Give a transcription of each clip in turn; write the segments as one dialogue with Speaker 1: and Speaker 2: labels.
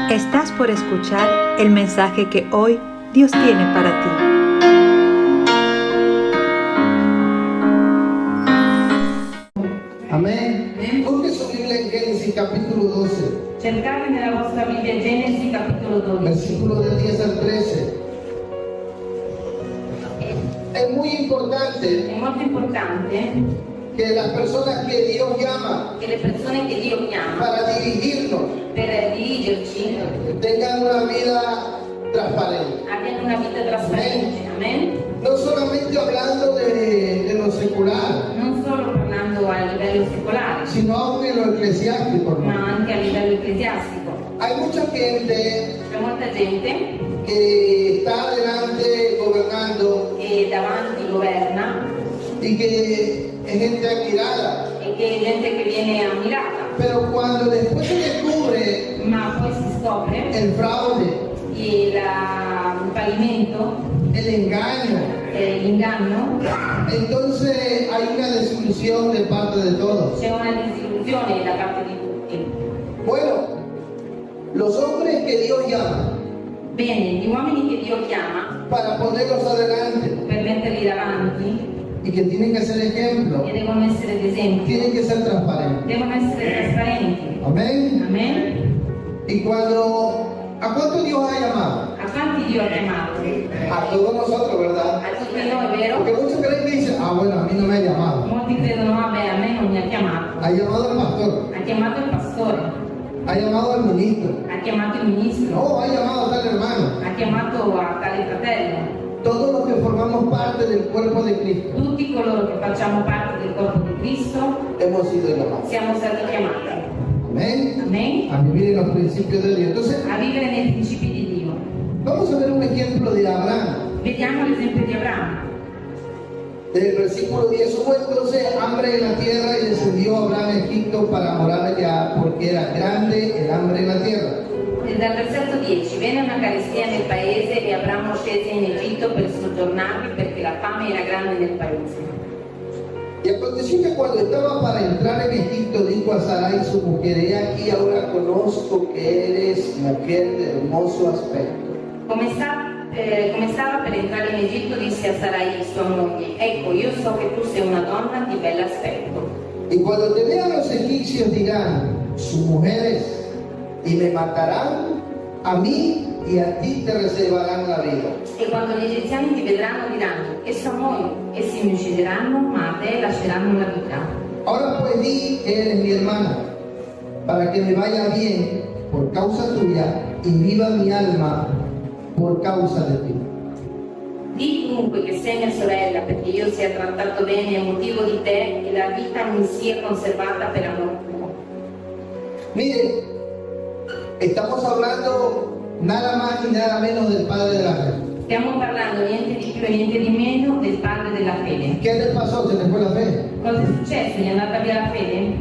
Speaker 1: Estás por escuchar el mensaje que hoy Dios tiene para ti.
Speaker 2: Amén. Busque su Biblia en Génesis capítulo 12,
Speaker 3: Cercate nella vostra Bibbia Genesi capitolo 12.
Speaker 2: versículo del 10 al 13. Es muy importante
Speaker 3: È molto importante
Speaker 2: que las personas que Dios llama
Speaker 3: che le persone che Dio chiama
Speaker 2: para dirigirnos
Speaker 3: per dirigerci
Speaker 2: tengan una vida transparente.
Speaker 3: abbiano una vita trasparente. Amen?
Speaker 2: No solamente hablando de lo secular,
Speaker 3: Non solo parlando a livello secolare,
Speaker 2: sino aún en lo eclesiástico,
Speaker 3: ma
Speaker 2: ¿no?
Speaker 3: anche a livello ecclesiastico.
Speaker 2: Hay mucha gente
Speaker 3: C'è molta gente
Speaker 2: que está adelante gobernando
Speaker 3: che davanti governa
Speaker 2: y que es gente admirada,
Speaker 3: e che è gente che viene ammirata,
Speaker 2: pero cuando después se descubre
Speaker 3: ma poi si scopre
Speaker 2: el fraude,
Speaker 3: il fallimento,
Speaker 2: el engaño,
Speaker 3: l'inganno,
Speaker 2: entonces hay una desilusión de parte de todos.
Speaker 3: c'è una disillusione da parte di tutti.
Speaker 2: Bueno, los hombres que Dios llama
Speaker 3: Bene, gli uomini che Dio chiama
Speaker 2: para ponerlos adelante
Speaker 3: per metterli davanti
Speaker 2: y que tienen que ser ejemplo,
Speaker 3: e devono essere d'esempio,
Speaker 2: tienen que ser transparentes.
Speaker 3: devono essere trasparenti.
Speaker 2: Amén.
Speaker 3: Amen?
Speaker 2: Y ¿a cuánto Dios ha llamado?
Speaker 3: A quanti Dio ha chiamato?
Speaker 2: A todos nosotros, ¿verdad?
Speaker 3: A tutti noi, vero?
Speaker 2: Porque muchos creen que dicen, bueno, a mí no me ha llamado.
Speaker 3: Molti credono, vabbè, a me non mi ha chiamato.
Speaker 2: Ha llamado al pastor,
Speaker 3: Ha chiamato il pastore,
Speaker 2: ha llamado al ministro,
Speaker 3: ha chiamato il ministro,
Speaker 2: no, ha llamado a tal hermano.
Speaker 3: ha chiamato a tale fratello.
Speaker 2: Todos los que formamos parte del cuerpo de Cristo
Speaker 3: Tutti coloro che facciamo parte del corpo di Cristo
Speaker 2: hemos sido llamados.
Speaker 3: siamo stati chiamati.
Speaker 2: Amén.
Speaker 3: Amen?
Speaker 2: A vivir en los principios de Dios. Entonces,
Speaker 3: A vivere nei principi di Dio.
Speaker 2: vamos a ver un ejemplo de Abraham.
Speaker 3: Vediamo l'esempio di Abramo.
Speaker 2: Desde el versículo 10, hubo entonces hambre en la tierra y descendió Abraham a Egipto para morar allá, porque era grande el hambre en la tierra.
Speaker 3: E dal versetto 10, venne una carestia nel paese e Abramo scese in Egitto per soggiornarvi perché la fame era grande nel paese.
Speaker 2: Y aconteció que cuando estaba para entrar en Egipto, dijo a Sarai su mujer, he aquí ahora conozco que eres mujer de hermoso aspecto.
Speaker 3: Come stava per entrare in Egitto, disse a Sarai, sua moglie, ecco, io so che tu sei una donna di bell'aspetto.
Speaker 2: Y cuando te vean los egipcios dirán, sus mujeres, y me matarán a mí y a ti te reservarán la vida.
Speaker 3: E quando gli egiziani ti vedranno, diranno, esso a noi, essi mi uccideranno, ma a te lasceranno la vita.
Speaker 2: Ahora pues di que eres mi hermana, para que me vaya bien por causa tuya y viva mi alma por causa de ti.
Speaker 3: Di dunque che sei mia sorella, perché io sia trattato bene a motivo di te e la vita mi sia conservata per amor tuo.
Speaker 2: Mire, estamos hablando nada más y nada menos del Padre de la Fe.
Speaker 3: Stiamo parlando niente di più e niente di meno del padre della fede.
Speaker 2: ¿Qué le pasó? Se le fue la fe.
Speaker 3: Cosa è successo? Gli è andata via la fede?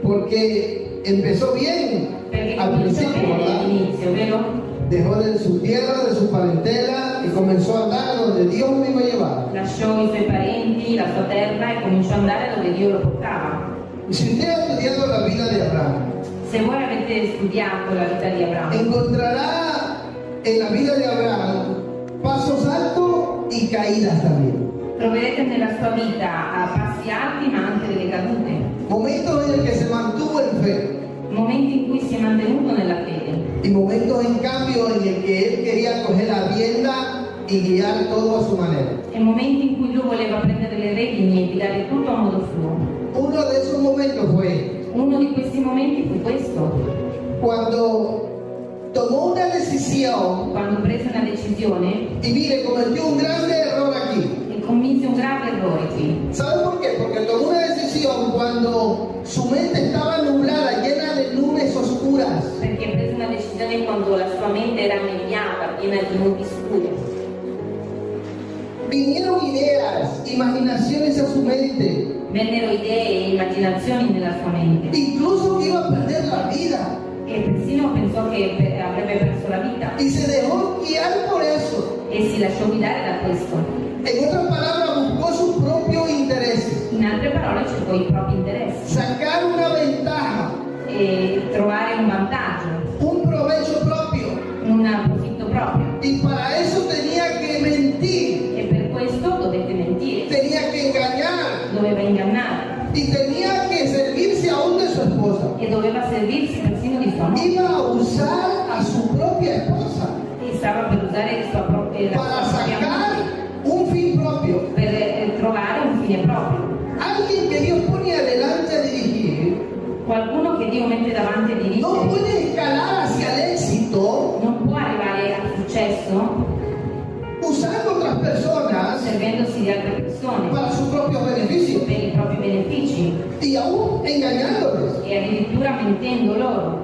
Speaker 2: Porque empezó bien
Speaker 3: Perché
Speaker 2: al
Speaker 3: cominciò
Speaker 2: principio,
Speaker 3: bene
Speaker 2: ¿verdad?
Speaker 3: all'inizio, vero?
Speaker 2: Dejó de su tierra, de su parentela y comenzó a andar donde Dios me iba a llevar.
Speaker 3: Lasciò i suoi parenti, la sua terra e cominciò ad andare dove Dio lo portava.
Speaker 2: Y si usted ha estudiado la vida de Abraham,
Speaker 3: Se voi avete studiato la vita di Abramo,
Speaker 2: encontrará en la vida de Abraham pasos altos y caídas también.
Speaker 3: troverete nella sua vita a passi alti ma anche delle cadute,
Speaker 2: Momentos en el que se mantuvo en fe
Speaker 3: momenti in cui si è mantenuto nella fede
Speaker 2: y momentos en cambio en el que él quería coger la rienda y guiar todo a su manera.
Speaker 3: e momenti in cui lui voleva prendere le redini e guidare tutto a modo suo.
Speaker 2: Uno de esos momentos fue
Speaker 3: Uno di questi momenti fu questo,
Speaker 2: cuando tomó una decisión
Speaker 3: quando prese una decisione
Speaker 2: y mire, cometió un grande error aquí.
Speaker 3: e commise un grave errore qui.
Speaker 2: ¿Sabe por qué? Porque tomó una decisión cuando su mente estaba nublada, llena de nubes oscuras.
Speaker 3: Perché prese una decisione quando la sua mente era annebbiata, piena di nubi scure.
Speaker 2: Vinieron ideas, imaginaciones a su mente,
Speaker 3: Vennero idee e immaginazioni nella sua mente
Speaker 2: incluso que iba a perder la vida.
Speaker 3: e persino pensò che avrebbe perso la vita
Speaker 2: Y se dejó guiar por eso.
Speaker 3: e si lasciò guidare da questo.
Speaker 2: En otras palabras, buscó sus propios intereses,
Speaker 3: In altre parole cercò i propri interessi
Speaker 2: sacar una ventaja,
Speaker 3: e trovare un vantaggio,
Speaker 2: un provecho propio
Speaker 3: e doveva servirsi persino di sua moglie.
Speaker 2: iba a usar a su propia esposa
Speaker 3: E stava per usare la
Speaker 2: para
Speaker 3: propria
Speaker 2: sacar
Speaker 3: moglie
Speaker 2: un fin propio.
Speaker 3: per trovare un fine proprio.
Speaker 2: Alguien que Dios pone adelante a dirigir
Speaker 3: Qualcuno che Dio mette davanti a
Speaker 2: no
Speaker 3: dirigere
Speaker 2: puede escalar hacia el éxito
Speaker 3: non può arrivare al successo
Speaker 2: usando otras personas
Speaker 3: servendosi di altre persone
Speaker 2: para su propio beneficio
Speaker 3: per i propri benefici
Speaker 2: y aún engañándoles.
Speaker 3: e addirittura mentendo loro.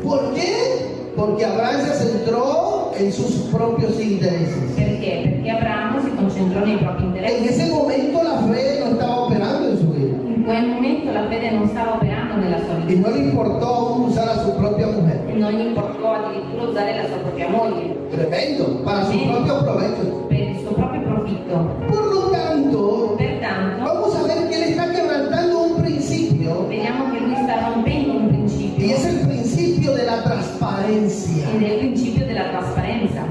Speaker 2: ¿Por qué? Porque Abraham se centró en sus propios intereses.
Speaker 3: Perché? Perché Abramo si concentrò nei propri
Speaker 2: En
Speaker 3: interessi.
Speaker 2: ese momento la fe no estaba operando en su vida
Speaker 3: In quel momento la fede non stava operando nella sua
Speaker 2: y
Speaker 3: vita
Speaker 2: no le importó aún usar a su propia mujer.
Speaker 3: e non gli importò addirittura usare la sua propria moglie
Speaker 2: Tremendo, para su propio provecho.
Speaker 3: per il suo proprio profitto.
Speaker 2: Por lo tanto,
Speaker 3: Pertanto,
Speaker 2: vamos a ver que él está quebrantando un principio
Speaker 3: vediamo che lui sta rompendo un principio
Speaker 2: y es el principio de la transparencia.
Speaker 3: ed è il principio della trasparenza.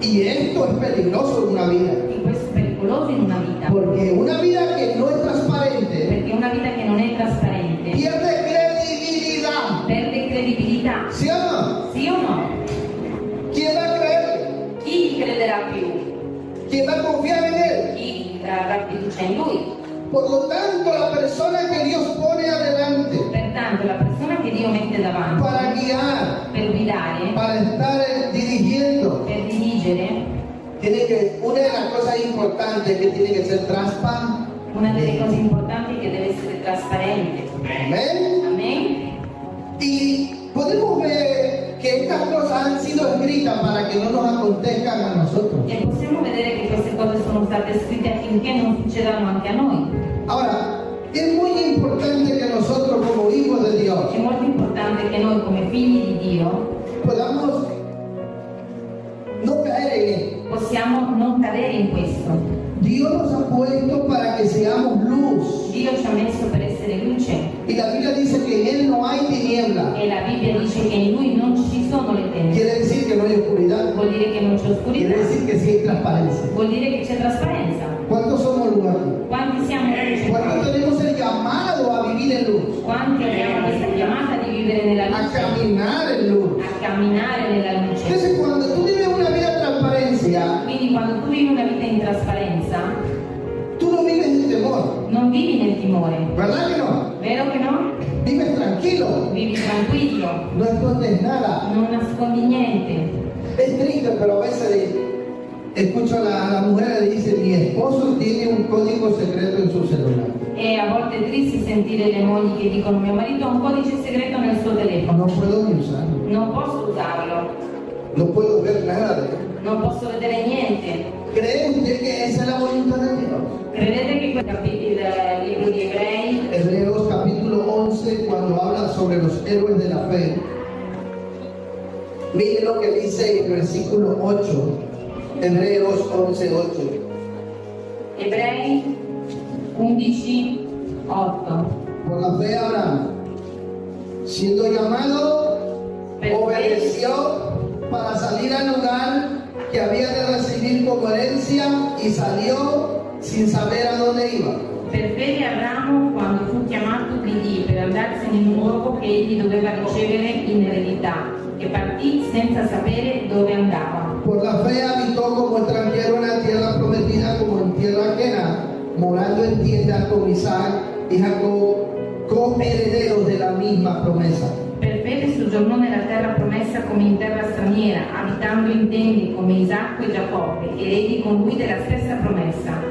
Speaker 2: Y esto es peligroso en una vida,
Speaker 3: E questo è pericoloso in una vita,
Speaker 2: porque una vida que no es transparente
Speaker 3: perché una vita che non è trasparente
Speaker 2: pierde credibilidad.
Speaker 3: perde credibilità.
Speaker 2: ¿Sí o no?
Speaker 3: Sì o no?
Speaker 2: ¿Quién va a creer?
Speaker 3: Chi gli crederà più?
Speaker 2: ¿Quién va a confiar en él?
Speaker 3: Chi avrà fiducia in lui?
Speaker 2: Por lo tanto, la persona que Dios pone adelante
Speaker 3: Pertanto la persona che Dio mette davanti
Speaker 2: para guiar,
Speaker 3: per guidare,
Speaker 2: para estar dirigiendo,
Speaker 3: per dirigere,
Speaker 2: tiene que, una de las cosas importantes que tiene que ser transparente.
Speaker 3: una delle cose importanti è che deve essere trasparente.
Speaker 2: Amén.
Speaker 3: Amen?
Speaker 2: Y podemos ver que estas cosas han sido escritas para que no nos acontezcan a nosotros.
Speaker 3: E possiamo vedere che queste cose sono state scritte affinché non succedano anche a noi.
Speaker 2: Ahora, es muy importante que nosotros como hijos de Dios
Speaker 3: È molto importante che noi come figli di Dio
Speaker 2: podamos no caer en esto.
Speaker 3: possiamo non cadere in questo.
Speaker 2: Dios nos ha puesto para que seamos luz.
Speaker 3: Dio ci ha messo per essere luce
Speaker 2: Y la Biblia dice que en Él no hay tiniebla.
Speaker 3: e la Bibbia dice che in Lui non ci sono le tenebre.
Speaker 2: Quiere decir que no hay oscuridad.
Speaker 3: Vuol dire che non c'è
Speaker 2: Quiere
Speaker 3: oscurità,
Speaker 2: decir que sí hay transparencia.
Speaker 3: vuol dire che c'è trasparenza.
Speaker 2: ¿Cuántos somos luz aquí?
Speaker 3: Quanti siamo luce?
Speaker 2: ¿Cuántos tenemos el llamado a vivir en luz?
Speaker 3: Quanti abbiamo questa chiamata di vivere nella
Speaker 2: A
Speaker 3: luce,
Speaker 2: caminar en luz.
Speaker 3: a camminare nella luce?
Speaker 2: Entonces, cuando tú vives una vida de transparencia,
Speaker 3: Quindi quando tu vivi una vita in trasparenza,
Speaker 2: tú no vives en temor.
Speaker 3: non vivi nel timore,
Speaker 2: ¿Verdad que no?
Speaker 3: vero che no?
Speaker 2: Vives tranquilo.
Speaker 3: Vivi tranquillo,
Speaker 2: No escondes nada.
Speaker 3: non nascondi niente.
Speaker 2: Es triste, pero a veces escucho a la mujer y dice, mi esposo tiene un código secreto en su celular.
Speaker 3: E a volte è triste sentire le mogli che dicono mio marito ha un codice segreto nel suo telefono,
Speaker 2: No puedo ni usarlo.
Speaker 3: non posso usarlo,
Speaker 2: No puedo ver nada de él.
Speaker 3: non posso vedere niente.
Speaker 2: ¿Cree usted que esa es la voluntad de Dios?
Speaker 3: Credete che il libro di Ebrei,
Speaker 2: Hebreos capítulo 11, cuando habla sobre los héroes de la fe, mire lo que dice en el versículo 8, Hebreos 11:8.
Speaker 3: Ebrei 11:8.
Speaker 2: Por la fe Abraham, siendo llamado, obedeció para salir al lugar que había de recibir como herencia y salió sin saber a dónde iba.
Speaker 3: Per fede Abramo, quando fu chiamato, obbedì per andarsene in un luogo che egli doveva ricevere in eredità, e partì senza sapere dove andava.
Speaker 2: Por la fe habitó como extranjero en la tierra prometida, como en tierra ajena, morando en tiendas con Isaac y Jacob, coherederos de la misma promesa.
Speaker 3: Per fede soggiornò nella terra promessa come in terra straniera, abitando in tende come Isacco e Giacobbe, eredi con lui della stessa promessa.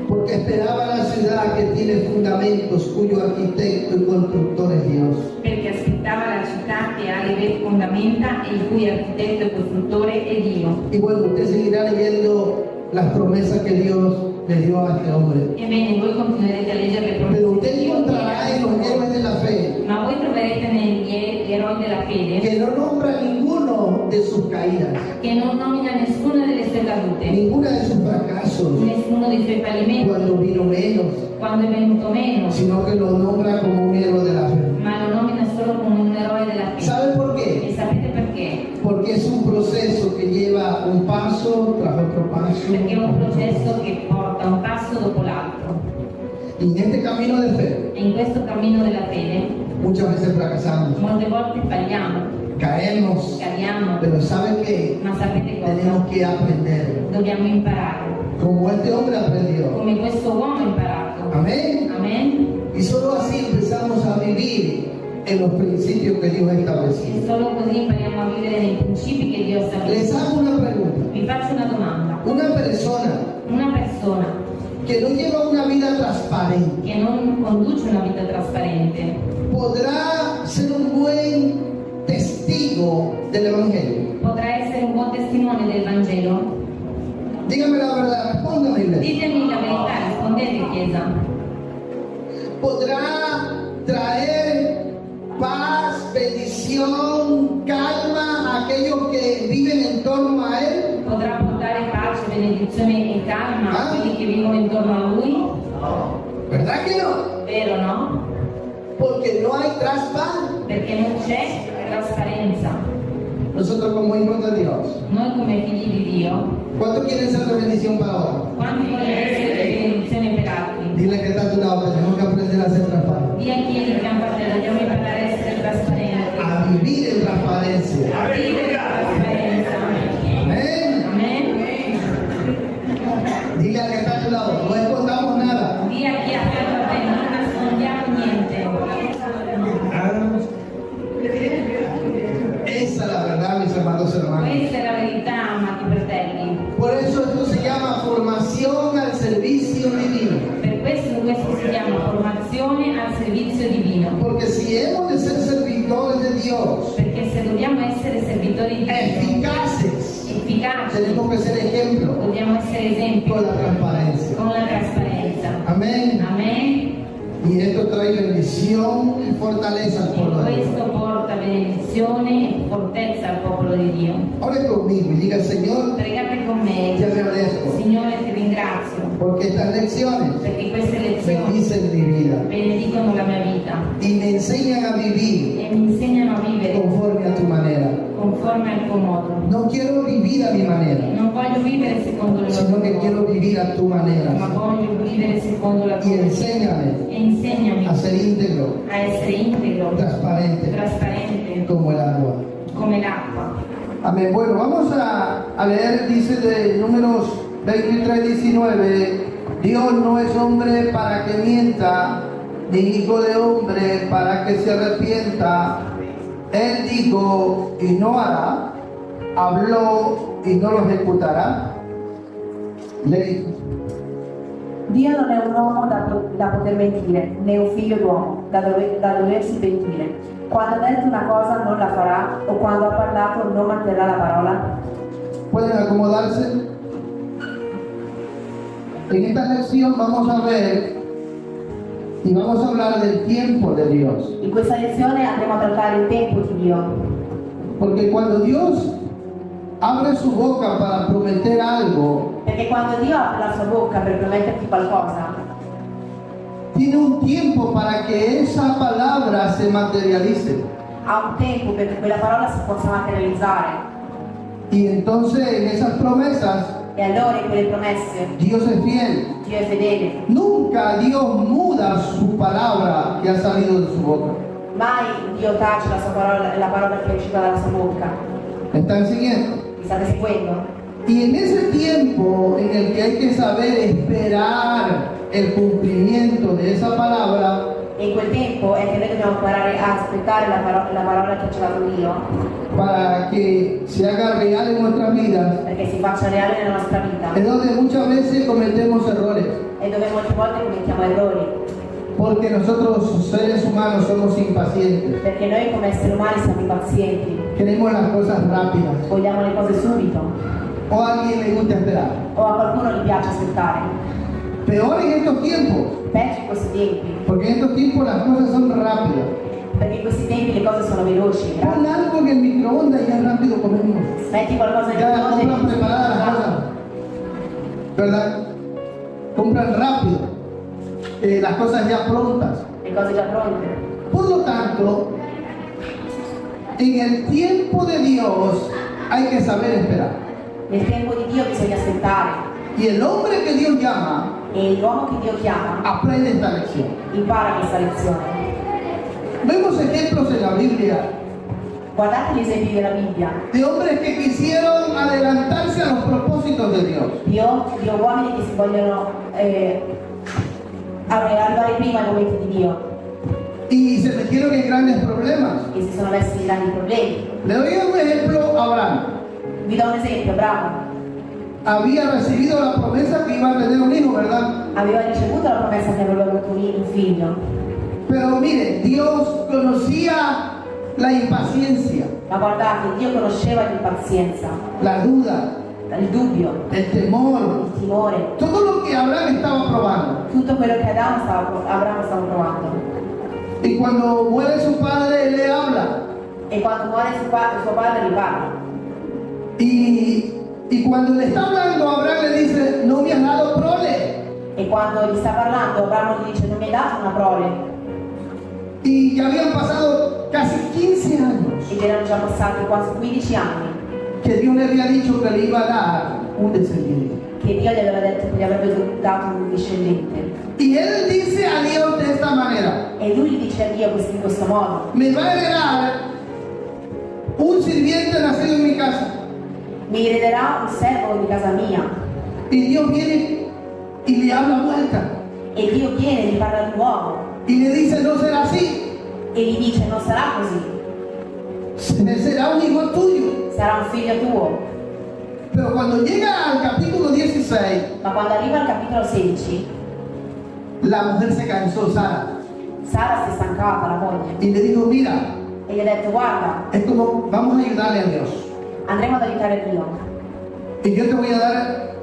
Speaker 2: Porque esperaba la ciudad que tiene fundamentos, cuyo arquitecto y constructor es Dios.
Speaker 3: Perché aspettava la città che ha le vere fondamenta e il cui architetto e costruttore è Dio.
Speaker 2: Y bueno, usted seguirá leyendo las promesas que Dios le dio a este hombre.
Speaker 3: Ebbene, voi continuerete a leggere le promesse
Speaker 2: Pero
Speaker 3: di
Speaker 2: usted
Speaker 3: Dio,
Speaker 2: encontrará en los héroes de la fe
Speaker 3: ma voi troverete negli eroi della fede
Speaker 2: que no nombra ninguno de sus caídas,
Speaker 3: che non nomina nessuna delle sue cadute,
Speaker 2: ninguna de sus fracasos,
Speaker 3: nessuno dei suoi fallimenti,
Speaker 2: cuando vino menos,
Speaker 3: quando è venuto meno,
Speaker 2: sino que lo nombra como un héroe de la fe.
Speaker 3: ma lo nomina solo come un eroe della fede.
Speaker 2: ¿Sabe por
Speaker 3: E
Speaker 2: qué?
Speaker 3: sapete perché?
Speaker 2: Porque es un proceso que lleva un paso tras otro paso.
Speaker 3: Perché è un processo che porta un passo dopo l'altro.
Speaker 2: Y en este camino de fe,
Speaker 3: E in questo cammino della fede
Speaker 2: Muchas veces fracasamos,
Speaker 3: Molte volte falliamo,
Speaker 2: caemos,
Speaker 3: cadiamo,
Speaker 2: pero ¿saben qué?
Speaker 3: ma sapete cosa?
Speaker 2: Tenemos que aprender,
Speaker 3: Dobbiamo imparare,
Speaker 2: como este hombre aprendió.
Speaker 3: come questo uomo ha imparato.
Speaker 2: Amén.
Speaker 3: Amen?
Speaker 2: Y solo así empezamos a vivir en los principios que Dios ha
Speaker 3: E
Speaker 2: establecido.
Speaker 3: solo così impariamo a vivere nei principi che Dio ha
Speaker 2: Les
Speaker 3: stabilito.
Speaker 2: hago una pregunta.
Speaker 3: Vi faccio una domanda.
Speaker 2: Una persona
Speaker 3: Una persona
Speaker 2: que no lleva una vida transparente,
Speaker 3: che non conduce una vita trasparente
Speaker 2: ¿podrá ser un buen testigo del Evangelio?
Speaker 3: potrà essere un buon testimone del Vangelo?
Speaker 2: Dígame la verdad, respóndame, iglesia.
Speaker 3: Ditemi la verità, rispondete Chiesa.
Speaker 2: ¿Podrá traer paz, bendición, calma a aquellos que viven en torno a Él?
Speaker 3: Potrà portare pace, benedizione e calma a
Speaker 2: Ah.
Speaker 3: quelli che vivono intorno a Lui?
Speaker 2: ¿Verdad que no?
Speaker 3: Vero, no?
Speaker 2: Porque no hay transparencia.
Speaker 3: Perché non c'è trasparenza.
Speaker 2: Nosotros como hijos de Dios,
Speaker 3: Noi come figli di Dio,
Speaker 2: ¿cuántos quieren ser de bendición para ahora?
Speaker 3: quanti vogliono essere benedizione per altri?
Speaker 2: Dile que está a tu lado, que tenemos que aprender a ser transparentes,
Speaker 3: Di a chi è di fianco a te, dobbiamo imparare a essere trasparenti.
Speaker 2: a vivir en transparencia.
Speaker 3: A vivere la trasparenza.
Speaker 2: Amén.
Speaker 3: Amen?
Speaker 2: Dile al que está a tu lado, no escondamos nada.
Speaker 3: Di a chi è a fianco a te, non nascondiamo niente.
Speaker 2: Esa es la verdad, mis hermanos y hermanas.
Speaker 3: Questa è la verità, amati fratelli.
Speaker 2: Por eso esto se llama formación al servicio divino.
Speaker 3: Per questo si chiama formazione al servizio divino.
Speaker 2: Porque si hemos de ser servidores de Dios,
Speaker 3: Perché se dobbiamo essere servitori di Dio,
Speaker 2: eficaces,
Speaker 3: efficaci,
Speaker 2: tenemos que ser ejemplo
Speaker 3: dobbiamo essere esempi
Speaker 2: con la transparencia.
Speaker 3: con la trasparenza.
Speaker 2: Amén.
Speaker 3: Amen?
Speaker 2: Y esto trae bendición y fortaleza al
Speaker 3: E
Speaker 2: pueblo de Dios.
Speaker 3: questo porta benedizione e fortezza al popolo di Dio.
Speaker 2: Ore conmigo y diga, Señor,
Speaker 3: Pregate con me.
Speaker 2: te agradezco
Speaker 3: Signore, ti ringrazio
Speaker 2: porque estas lecciones
Speaker 3: perché queste lezioni
Speaker 2: bendicen mi vida
Speaker 3: benedicono la mia vita
Speaker 2: y me enseñan a vivir
Speaker 3: e mi insegnano a vivere
Speaker 2: conforme a tu manera.
Speaker 3: conforme al tuo modo.
Speaker 2: No quiero vivir a mi manera,
Speaker 3: Non voglio vivere secondo il
Speaker 2: sino
Speaker 3: loro
Speaker 2: que quiero
Speaker 3: modo,
Speaker 2: vivir a tu manera.
Speaker 3: ma voglio vivere secondo la
Speaker 2: Y
Speaker 3: tua vita.
Speaker 2: enséñame
Speaker 3: E insegnami
Speaker 2: a ser íntegro,
Speaker 3: a essere integro,
Speaker 2: transparente,
Speaker 3: trasparente,
Speaker 2: como el agua.
Speaker 3: come l'acqua.
Speaker 2: Amén. Bueno, vamos a leer, dice de Números 23:19, Dios no es hombre para que mienta, ni hijo de hombre para que se arrepienta. Él dijo y no hará, habló y no lo ejecutará. Le dijo.
Speaker 4: Dio non è un uomo da poter mentire, né un figlio d'uomo da doversi pentire. Quando ha detto una cosa non la farà, o quando ha parlato non manterrà la parola.
Speaker 2: Pueden acomodarse. En esta lección vamos a ver y vamos a hablar del tiempo de Dios.
Speaker 4: In questa lezione andremo a trattare il tempo di Dio,
Speaker 2: Porque cuando Dios abre su boca para prometer algo,
Speaker 4: perché quando Dio apre la sua bocca per prometterti qualcosa,
Speaker 2: tiene un tiempo para que esa palabra se materialice.
Speaker 4: ha un tempo perché quella parola si possa materializzare.
Speaker 2: Y entonces en esas promesas
Speaker 4: E allora in quelle promesse
Speaker 2: Dios es fiel.
Speaker 4: Dio è fedele.
Speaker 2: Nunca Dios muda su palabra que ha salido de su boca.
Speaker 4: Mai Dio tace la sua parola, la parola che è uscita dalla sua bocca.
Speaker 2: ¿Me están siguiendo?
Speaker 4: Mi state seguendo?
Speaker 2: Y en ese tiempo en el que hay que saber esperar el cumplimiento de esa palabra,
Speaker 4: E in quel tempo è che noi dobbiamo imparare a aspettare la parola che ci ha dato Dio,
Speaker 2: para que se haga real en nuestras vidas,
Speaker 4: perché si faccia reale nella nostra vita,
Speaker 2: es donde muchas veces cometemos errores.
Speaker 4: e dove molte volte commettiamo errori,
Speaker 2: Porque nosotros, seres humanos, somos impacientes.
Speaker 4: perché noi come esseri umani siamo impazienti,
Speaker 2: Queremos las cosas rápidas.
Speaker 4: vogliamo le cose subito,
Speaker 2: O a alguien le gusta esperar.
Speaker 4: o a qualcuno gli piace aspettare.
Speaker 2: Peor en estos tiempos.
Speaker 4: Peggio in questi tempi,
Speaker 2: Porque en estos tiempos las cosas son rápidas.
Speaker 4: perché in questi tempi le cose sono veloci.
Speaker 2: Pon algo en el microondas y ya rápido comemos.
Speaker 4: Metti qualcosa nel
Speaker 2: Ya
Speaker 4: microonde
Speaker 2: compran preparadas las cosas. ¿Verdad? Compran rápido. Las cosas ya prontas.
Speaker 4: le cose già pronte.
Speaker 2: Por lo tanto, en el tiempo de Dios hay que saber esperar.
Speaker 4: Nel tempo di Dio bisogna aspettare,
Speaker 2: Y el hombre que Dios llama
Speaker 4: e l'uomo che Dio chiama
Speaker 2: aprende esta lección.
Speaker 4: impara questa lezione.
Speaker 2: Vemos ejemplos en la Biblia
Speaker 4: Guardate gli esempi della Bibbia,
Speaker 2: de hombres que quisieron adelantarse a los propósitos de Dios.
Speaker 4: di uomini che si vogliono arrivare prima ai momenti di Dio
Speaker 2: Y se metieron en grandes problemas.
Speaker 4: e si sono messi in grandi problemi.
Speaker 2: Le doy un ejemplo a Abraham.
Speaker 4: Vi do un esempio: Abramo
Speaker 2: Había recibido la promesa que iba a tener un hijo, ¿verdad?
Speaker 4: aveva ricevuto la promessa che avrebbe avuto un figlio,
Speaker 2: Pero mire, Dios conocía la impaciencia,
Speaker 4: ma guardate, Dio conosceva l'impazienza,
Speaker 2: la duda,
Speaker 4: il dubbio,
Speaker 2: el temor,
Speaker 4: il timore,
Speaker 2: todo lo que Abraham estaba probando.
Speaker 4: tutto quello che Abramo stava provando.
Speaker 2: Y cuando muere su padre, él le habla.
Speaker 4: E quando muore suo padre gli parla.
Speaker 2: Y cuando le está hablando, Abraham le dice, no me has dado prole.
Speaker 4: E quando gli sta parlando, Abramo gli dice: non mi hai dato una prole.
Speaker 2: Y ya habían pasado casi 15 años
Speaker 4: Ed erano già passati quasi 15 anni
Speaker 2: que Dios le había dicho que le iba a dar un descendiente.
Speaker 4: che Dio gli aveva detto che gli avrebbe dato un discendente.
Speaker 2: Y él dice a Dios de esta manera,
Speaker 4: E lui gli dice a Dio in questo modo:
Speaker 2: me va a heredar un sirviente nacido en mi casa.
Speaker 4: mi erederà un servo di casa mia.
Speaker 2: Y Dios viene y le habla vuelta.
Speaker 4: E Dio viene e gli parla di nuovo
Speaker 2: Y le dice, no será así,
Speaker 4: e gli dice: non sarà così,
Speaker 2: será un hijo tuyo.
Speaker 4: sarà un figlio tuo.
Speaker 2: Pero cuando llega al capítulo 16,
Speaker 4: Ma quando arriva al capitolo 16,
Speaker 2: la mujer se cansó, Sara,
Speaker 4: Sara si è stancata, la moglie,
Speaker 2: y le dijo, mira,
Speaker 4: e gli ha detto: guarda,
Speaker 2: es como, vamos a ayudarle a Dios.
Speaker 4: andremo ad aiutare Dio
Speaker 2: Y yo te voy a dar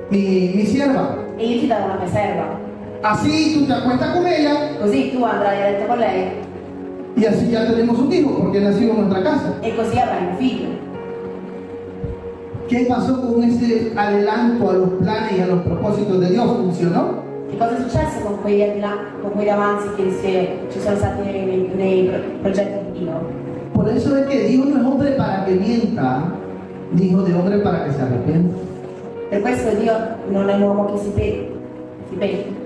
Speaker 2: mi sierva.
Speaker 4: e io ti darò una mia serva,
Speaker 2: Así tú te acuestas con ella
Speaker 4: così tu andrai a letto con lei
Speaker 2: y así ya tenemos un hijo porque nació en nuestra casa.
Speaker 4: e così avrai un figlio.
Speaker 2: ¿Qué pasó con ese adelanto a los planes y a los propósitos de Dios? ¿Funcionó?
Speaker 4: Che cosa è successo con quegli avanzi che ci sono stati nei progetti di Dio?
Speaker 2: Por eso es que Dios no es hombre para que mienta, ni hijo de hombre para que se arrepienta.
Speaker 4: Per questo Dio non è un uomo che si pente.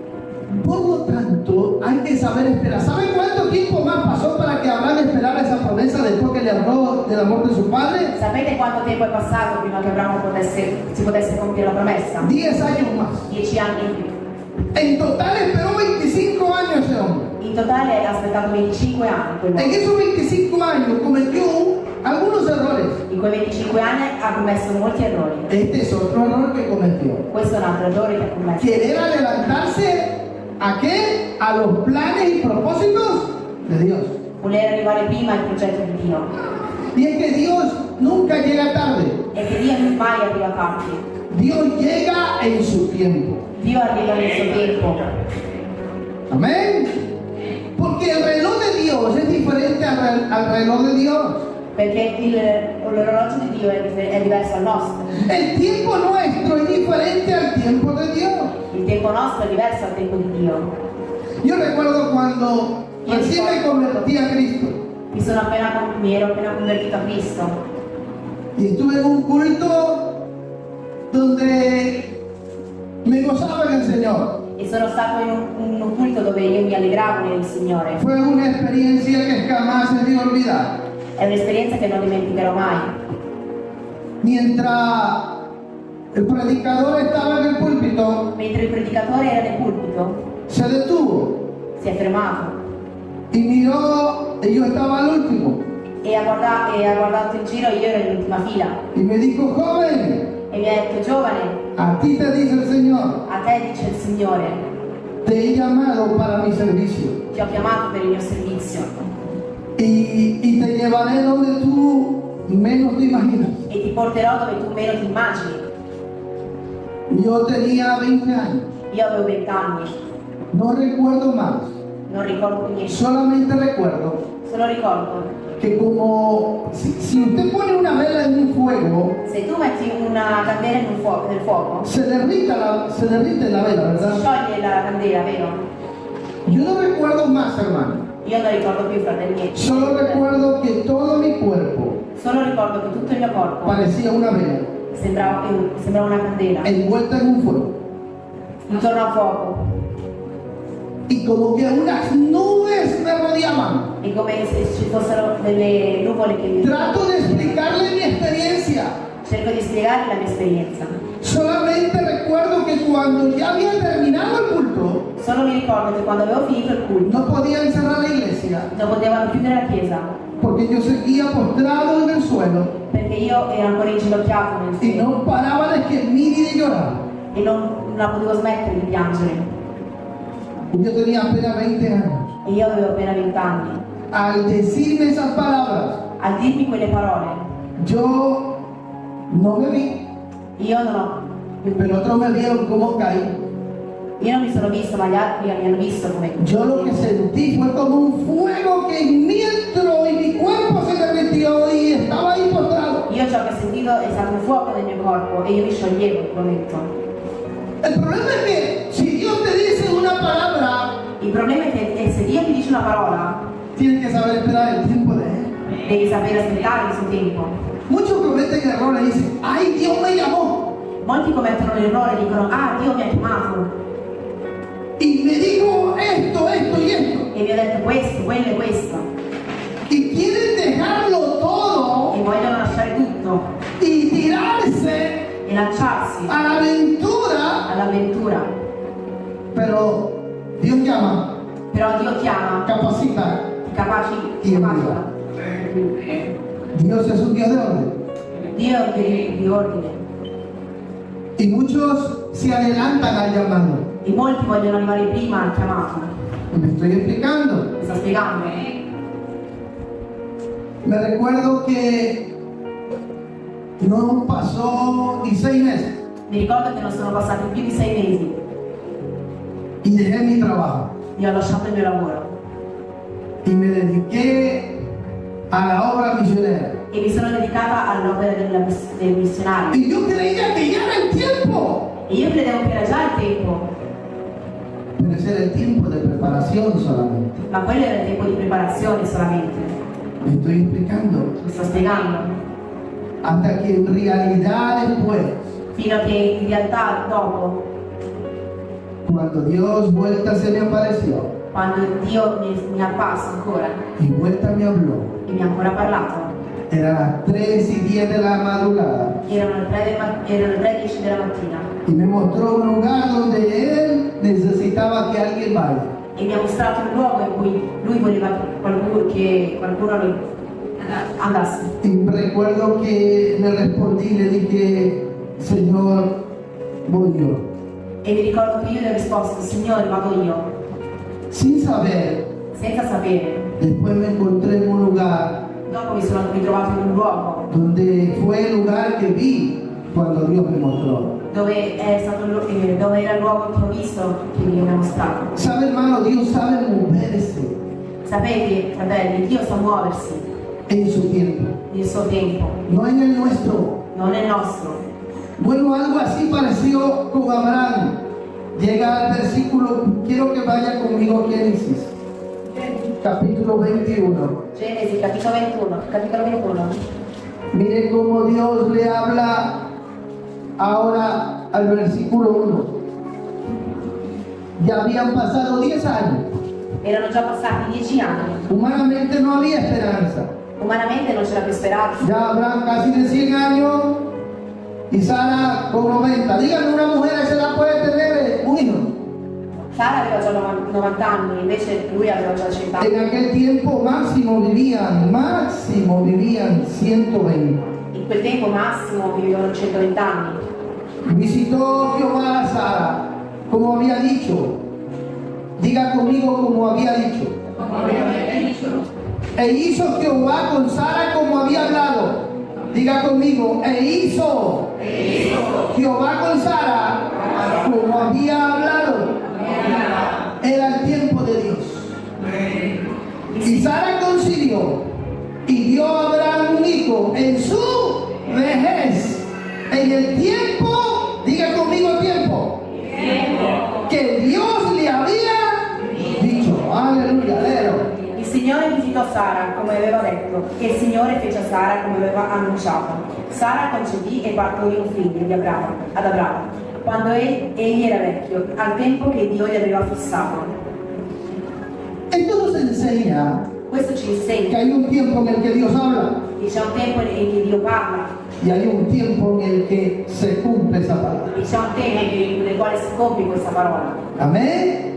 Speaker 2: Por lo tanto, hay que saber esperar. ¿Saben cuánto tiempo más pasó para que Abraham esperara esa promesa después que le habló del amor de su padre?
Speaker 4: Sapete quanto tempo è passato prima che Abramo si potesse compiere la promessa?
Speaker 2: 10 años más.
Speaker 4: 10 anni in più.
Speaker 2: En total esperó 25 años ese hombre.
Speaker 4: In totale ha aspettato 25 anni quell'uomo.
Speaker 2: En esos 25 años cometió algunos errores.
Speaker 4: In quei 25 anni ha commesso molti errori.
Speaker 2: Este es otro error que cometió.
Speaker 4: Questo è un altro errore che ha commesso.
Speaker 2: Querer adelantarse ¿a qué? A los planes y propósitos de Dios.
Speaker 4: Voler arrivare prima al progetto di Dio.
Speaker 2: Y es que Dios nunca llega tarde.
Speaker 4: E che Dio mai arriva tardi.
Speaker 2: Dios llega en su tiempo.
Speaker 4: Dio arriva nel suo tempo.
Speaker 2: Amén. Porque el reloj de Dios es diferente al reloj de Dios.
Speaker 4: Perché l'orologio di Dio è diverso dal nostro.
Speaker 2: El tiempo nuestro es diferente al tiempo de Dios.
Speaker 4: Il tempo nostro è diverso dal tempo di Dio.
Speaker 2: Yo recuerdo cuando recién me convertí a Cristo
Speaker 4: Mi ero appena convertito a Cristo
Speaker 2: y estuve en un culto donde me gozaba en el Señor.
Speaker 4: e sono stato in un culto dove io mi allegravo nel Signore.
Speaker 2: Fue una experiencia que jamás se me olvidar.
Speaker 4: È un'esperienza che non dimenticherò mai.
Speaker 2: Mientras el predicador estaba en el púlpito,
Speaker 4: Mentre il predicatore era nel pulpito,
Speaker 2: se detuvo
Speaker 4: si è fermato
Speaker 2: y miró, y yo estaba al último,
Speaker 4: e ha guardato in giro. Io ero nell'ultima fila
Speaker 2: y me dijo, joven,
Speaker 4: e mi ha detto: giovane,
Speaker 2: a ti te dice el Señor,
Speaker 4: a te dice il Signore,
Speaker 2: te he llamado para mi servicio
Speaker 4: ti ho chiamato per il mio servizio
Speaker 2: y te llevaré donde tú menos te imaginas.
Speaker 4: e ti porterò dove tu meno ti immagini.
Speaker 2: Yo tenía 20 años,
Speaker 4: Io avevo 20 anni,
Speaker 2: no recuerdo más,
Speaker 4: non ricordo più niente,
Speaker 2: solamente recuerdo
Speaker 4: solo ricordo
Speaker 2: que como si usted pone una vela en un fuego,
Speaker 4: se tu metti una candela nel fuoco,
Speaker 2: se derrite la vela,
Speaker 4: si
Speaker 2: ¿verdad?
Speaker 4: scioglie la candela, vero?
Speaker 2: Yo no recuerdo más, hermano.
Speaker 4: Io non ricordo più, fratelli.
Speaker 2: Solo recuerdo que todo mi cuerpo
Speaker 4: Solo ricordo che tutto il mio corpo
Speaker 2: parecía una vela
Speaker 4: sembrava una candela
Speaker 2: envuelta en un fuego.
Speaker 4: intorno al fuoco.
Speaker 2: y como que unas nubes me rodeaban.
Speaker 4: e come se ci fossero delle nuvole che mi...
Speaker 2: Trato de explicarle mi experiencia.
Speaker 4: Cerco di spiegare la mia esperienza.
Speaker 2: Solamente recuerdo que cuando ya había terminado el culto,
Speaker 4: Solo mi ricordo che quando avevo finito il culto
Speaker 2: no podían cerrar la iglesia
Speaker 4: non potevano chiudere la chiesa
Speaker 2: porque yo seguía postrado en el suelo
Speaker 4: perché io ero ancora inginocchiato nel
Speaker 2: y
Speaker 4: cielo
Speaker 2: no paraba de gemir y de llorar.
Speaker 4: e non la potevo smettere di piangere.
Speaker 2: Yo tenía apenas 20 años.
Speaker 4: E io avevo appena 20 anni.
Speaker 2: Al decirme esas palabras,
Speaker 4: Al dirmi quelle parole,
Speaker 2: yo no me vi,
Speaker 4: io non ho...
Speaker 2: pero otros me vieron cómo caí.
Speaker 4: Io non mi sono visto, ma gli altri mi hanno visto come...
Speaker 2: Yo lo que sentí fue como un fuego que en mí entró y mi cuerpo se derritió y estaba ahí postrado.
Speaker 4: Io ciò che ho sentito è stato un fuoco nel mio corpo e io mi scioglievo in quel momento.
Speaker 2: El problema es que si Dios te dice una palabra,
Speaker 4: Il problema è che se Dio ti dice una parola,
Speaker 2: tienes que saber esperar el tiempo de Él.
Speaker 4: devi sapere aspettare il suo tempo.
Speaker 2: Muchos cometen errores y dicen, ay, Dios me llamó
Speaker 4: Molti commettono l'errore e dicono, ah, Dio mi ha chiamato
Speaker 2: y me dijo esto, esto y esto.
Speaker 4: e mi ha detto questo, quello e questo.
Speaker 2: Y quieren dejarlo todo
Speaker 4: E vogliono lasciare tutto
Speaker 2: y tirarse
Speaker 4: e lanciarsi
Speaker 2: a la aventura.
Speaker 4: all'avventura.
Speaker 2: Pero Dios llama,
Speaker 4: Però Dio chiama,
Speaker 2: capacita.
Speaker 4: ti capacita.
Speaker 2: Dios es un Dios de orden.
Speaker 4: Dio è di ordine.
Speaker 2: Y muchos se adelantan al llamado.
Speaker 4: E molti vogliono arrivare prima al chiamato.
Speaker 2: Me estoy explicando.
Speaker 4: Mi sta spiegando?
Speaker 2: Me recuerdo que no pasó ni 6 meses
Speaker 4: Mi ricordo che non sono passati più di 6 mesi
Speaker 2: y dejé mi trabajo
Speaker 4: e ho lasciato il mio lavoro
Speaker 2: y me dediqué a la obra misionera.
Speaker 4: e mi sono dedicata all'opera del missionario.
Speaker 2: Y yo creía que ya era el tiempo,
Speaker 4: E io credevo che era già il tempo,
Speaker 2: pero ese era el tiempo de preparación solamente.
Speaker 4: ma quello era il tempo di preparazione solamente.
Speaker 2: Me estoy explicando.
Speaker 4: Mi sto spiegando?
Speaker 2: Hasta que en realidad después,
Speaker 4: Fino a che in realtà dopo,
Speaker 2: cuando Dios vuelta se me apareció
Speaker 4: quando Dio mi è apparso ancora
Speaker 2: y vuelta me habló,
Speaker 4: e mi ha ancora parlato,
Speaker 2: eran las 3:10 de la madrugada
Speaker 4: erano le 3:10 della mattina
Speaker 2: y me mostró un lugar donde Él necesitaba que alguien vaya.
Speaker 4: e mi ha mostrato un luogo in cui lui voleva che qualcuno andasse.
Speaker 2: Y recuerdo que le respondí, le dije, Señor, voy yo.
Speaker 4: E mi ricordo che io gli ho risposto, Signore, vado io,
Speaker 2: Sin saber,
Speaker 4: senza sapere.
Speaker 2: después me encontré en un lugar
Speaker 4: Dopo mi sono ritrovato in un luogo
Speaker 2: donde fue el lugar que vi cuando Dios me mostró.
Speaker 4: dove era il luogo che ho visto che mi ha mostrato.
Speaker 2: ¿Sabe, hermano? Dios sabe moverse
Speaker 4: Sapete, fratelli, Dio sa muoversi
Speaker 2: en su tiempo,
Speaker 4: nel suo tempo,
Speaker 2: no en el nuestro.
Speaker 4: non nel nostro.
Speaker 2: Bueno, algo así pareció con Abraham. Llega al versículo, quiero que vaya conmigo a Génesis, capítulo 21.
Speaker 4: Genesi, capitolo 21.
Speaker 2: Mire cómo Dios le habla ahora al versículo 1. Ya habían pasado 10 años.
Speaker 4: Erano già passati 10 anni.
Speaker 2: Humanamente no había esperanza.
Speaker 4: Umanamente non c'era più speranza.
Speaker 2: Ya Abraham casi de 100 años y Sara con 90. Díganme una mujer a esa edad puede tener un hijo.
Speaker 4: Sara aveva già 90 anni, invece lui aveva già 100 anni.
Speaker 2: En aquel tiempo máximo vivían 120.
Speaker 4: In quel tempo massimo vivevano 120 anni.
Speaker 2: Visitó Jehová a Sara, como había dicho. Diga conmigo como había dicho. E hizo Jehová con Sara como había hablado. Diga conmigo, e hizo Jehová con Sara como había hablado. Era el tiempo de Dios. Y Sara concibió y dio a Abraham un hijo en su vejez. En el tiempo, diga conmigo tiempo, que Dios le había dicho. Aleluya, leo.
Speaker 4: Il Signore visitò Sara come aveva detto e il Signore fece a Sara come aveva annunciato. Sara concepì e partorì un figlio ad Abramo, quando egli era vecchio, al tempo che Dio gli aveva fissato.
Speaker 2: enseña
Speaker 4: Questo ci
Speaker 2: que
Speaker 4: insegna
Speaker 2: hay un tiempo en el que Dios habla
Speaker 4: che c'è un tempo in cui Dio parla
Speaker 2: y hay un tiempo en el que se cumple esa palabra.
Speaker 4: e c'è un tempo nel quale si compie questa parola.
Speaker 2: Amén.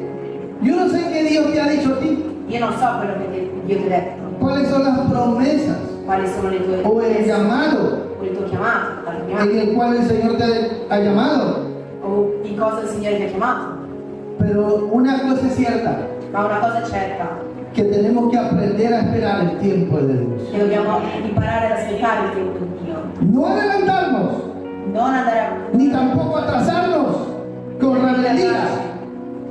Speaker 2: Yo no sé qué Dios te ha dicho a ti,
Speaker 4: Io non so quello che Dio ti ha detto,
Speaker 2: cuáles son las promesas
Speaker 4: quali sono le tue
Speaker 2: o el llamado
Speaker 4: o il tuo chiamato, la tua
Speaker 2: en
Speaker 4: chiamata,
Speaker 2: el cual el Señor te ha llamado.
Speaker 4: o in cosa il Signore ti ha chiamato.
Speaker 2: Pero una cosa es cierta,
Speaker 4: Ma una cosa è certa,
Speaker 2: que tenemos que aprender a esperar el tiempo de Dios.
Speaker 4: che dobbiamo imparare ad aspettare il tempo di Dio,
Speaker 2: No adelantarnos,
Speaker 4: non andare a
Speaker 2: ni tampoco atrasarnos con rebeldía.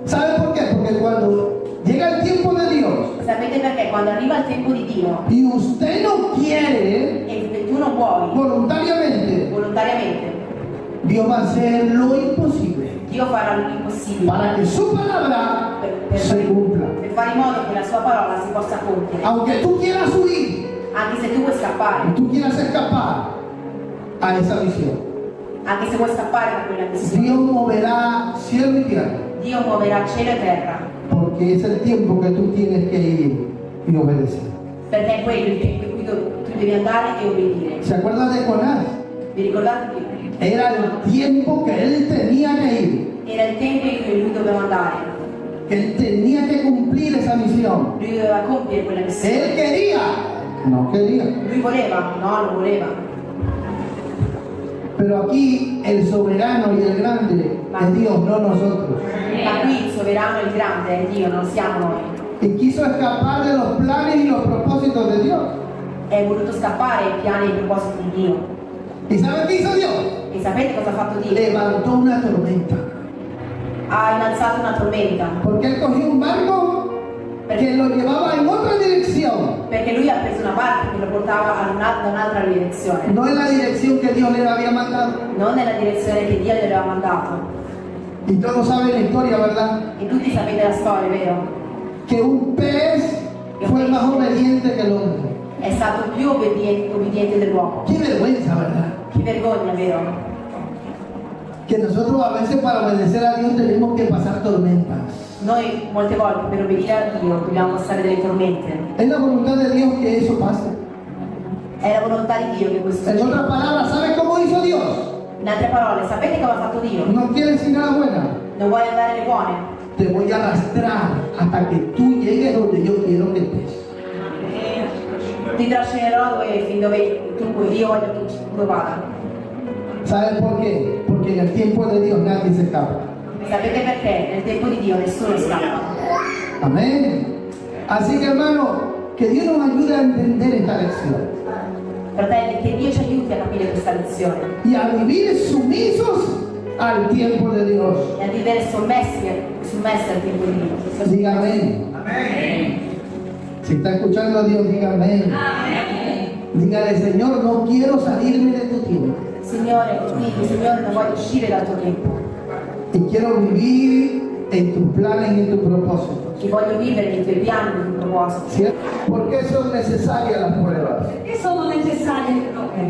Speaker 2: ¿Sabe por qué? Porque cuando llega el tiempo de Dios
Speaker 4: Sapete perché? Quando arriva il tempo di Dio
Speaker 2: y usted no quiere
Speaker 4: e tu non vuoi
Speaker 2: voluntariamente,
Speaker 4: volontariamente,
Speaker 2: Dios va a hacer lo imposible
Speaker 4: Dio farà l'impossibile
Speaker 2: para que su palabra se cumpla.
Speaker 4: per fare in modo che la sua parola si possa compiere.
Speaker 2: Aunque tú quieras huir,
Speaker 4: Anche se tu vuoi scappare,
Speaker 2: tú quieras escapar a esa visión,
Speaker 4: anche se vuoi scappare da quella missione,
Speaker 2: Dios moverá cielo y tierra,
Speaker 4: Dio muoverà cielo e terra,
Speaker 2: porque es el tiempo que tú tienes que ir y obedecer.
Speaker 4: perché è quello il tempo in cui tu devi andare e obbedire.
Speaker 2: ¿Se acuerdan de Jonás?
Speaker 4: Vi ricordate che
Speaker 2: Era el tiempo que él tenía que ir.
Speaker 4: era il tempo in cui lui doveva andare,
Speaker 2: Él tenía que cumplir esa misión.
Speaker 4: lui doveva compiere quella
Speaker 2: Él
Speaker 4: missione.
Speaker 2: quería, no quería.
Speaker 4: Lui voleva? No, non voleva.
Speaker 2: Pero aquí el soberano y el grande es Dios, no nosotros.
Speaker 4: Ma qui il sovrano e il grande è Dio, non siamo noi.
Speaker 2: Y quiso escapar de los planes y los propósitos de Dios.
Speaker 4: È voluto scappare ai piani e ai propositi di Dio.
Speaker 2: ¿Y saben qué hizo Dios?
Speaker 4: E sapete cosa ha fatto Dio?
Speaker 2: Levantó una tormenta.
Speaker 4: Ha innalzato una tormenta,
Speaker 2: Porque él cogió un barco que lo llevaba en otra dirección.
Speaker 4: perché lui ha preso una barca che lo portava da un'altra direzione,
Speaker 2: No en la dirección que Dios le había mandado.
Speaker 4: non nella direzione che Dio gli aveva mandato.
Speaker 2: Y todos saben la historia, ¿verdad?
Speaker 4: E tutti sapete la storia, vero?
Speaker 2: Que un pez fue más obediente que el hombre.
Speaker 4: È stato più obbediente dell'uomo.
Speaker 2: Qué vergüenza, ¿verdad?
Speaker 4: Che vergogna, vero?
Speaker 2: Que nosotros a veces para obedecer a Dios tenemos que pasar tormentas.
Speaker 4: Noi molte volte per obbedire a Dio dobbiamo passare delle tormente.
Speaker 2: Es la voluntad de Dios que eso pase.
Speaker 4: È la volontà di Dio che questo
Speaker 2: En
Speaker 4: succeda.
Speaker 2: otras palabras, ¿sabes cómo hizo Dios?
Speaker 4: In altre parole, sapete cosa ha fatto Dio?
Speaker 2: No quiere decir nada buena.
Speaker 4: Non vuoi andare alle buone?
Speaker 2: Te voy a arrastrar hasta que tú llegues donde yo quiero que estés.
Speaker 4: Ti trascinerò fin dove io voglio che tu vada.
Speaker 2: ¿Sabes por qué? Porque en el tiempo de Dios nadie se escapa.
Speaker 4: Sapete perché? Nel tempo di Dio nessuno scappa.
Speaker 2: Amén. Así que hermano, que Dios nos ayude a entender esta lección
Speaker 4: Fratelli, che Dio ci aiuti a capire questa lezione
Speaker 2: y a vivir sumisos al tiempo de Dios.
Speaker 4: e a vivere sommessi al tempo di Dio.
Speaker 2: Diga amén. Si está escuchando a Dios, diga amén. Dígale, Señor, no quiero salirme de tu tiempo.
Speaker 4: Signore, quindi, Signore, non voglio uscire dal tuo tempo
Speaker 2: Y quiero vivir en tus planes y en tu propósito.
Speaker 4: e voglio vivere nei tuoi piani, nei tuoi propositi.
Speaker 2: ¿Cierto? ¿Por qué son necesarias las pruebas?
Speaker 5: Perché sono necessarie le prove?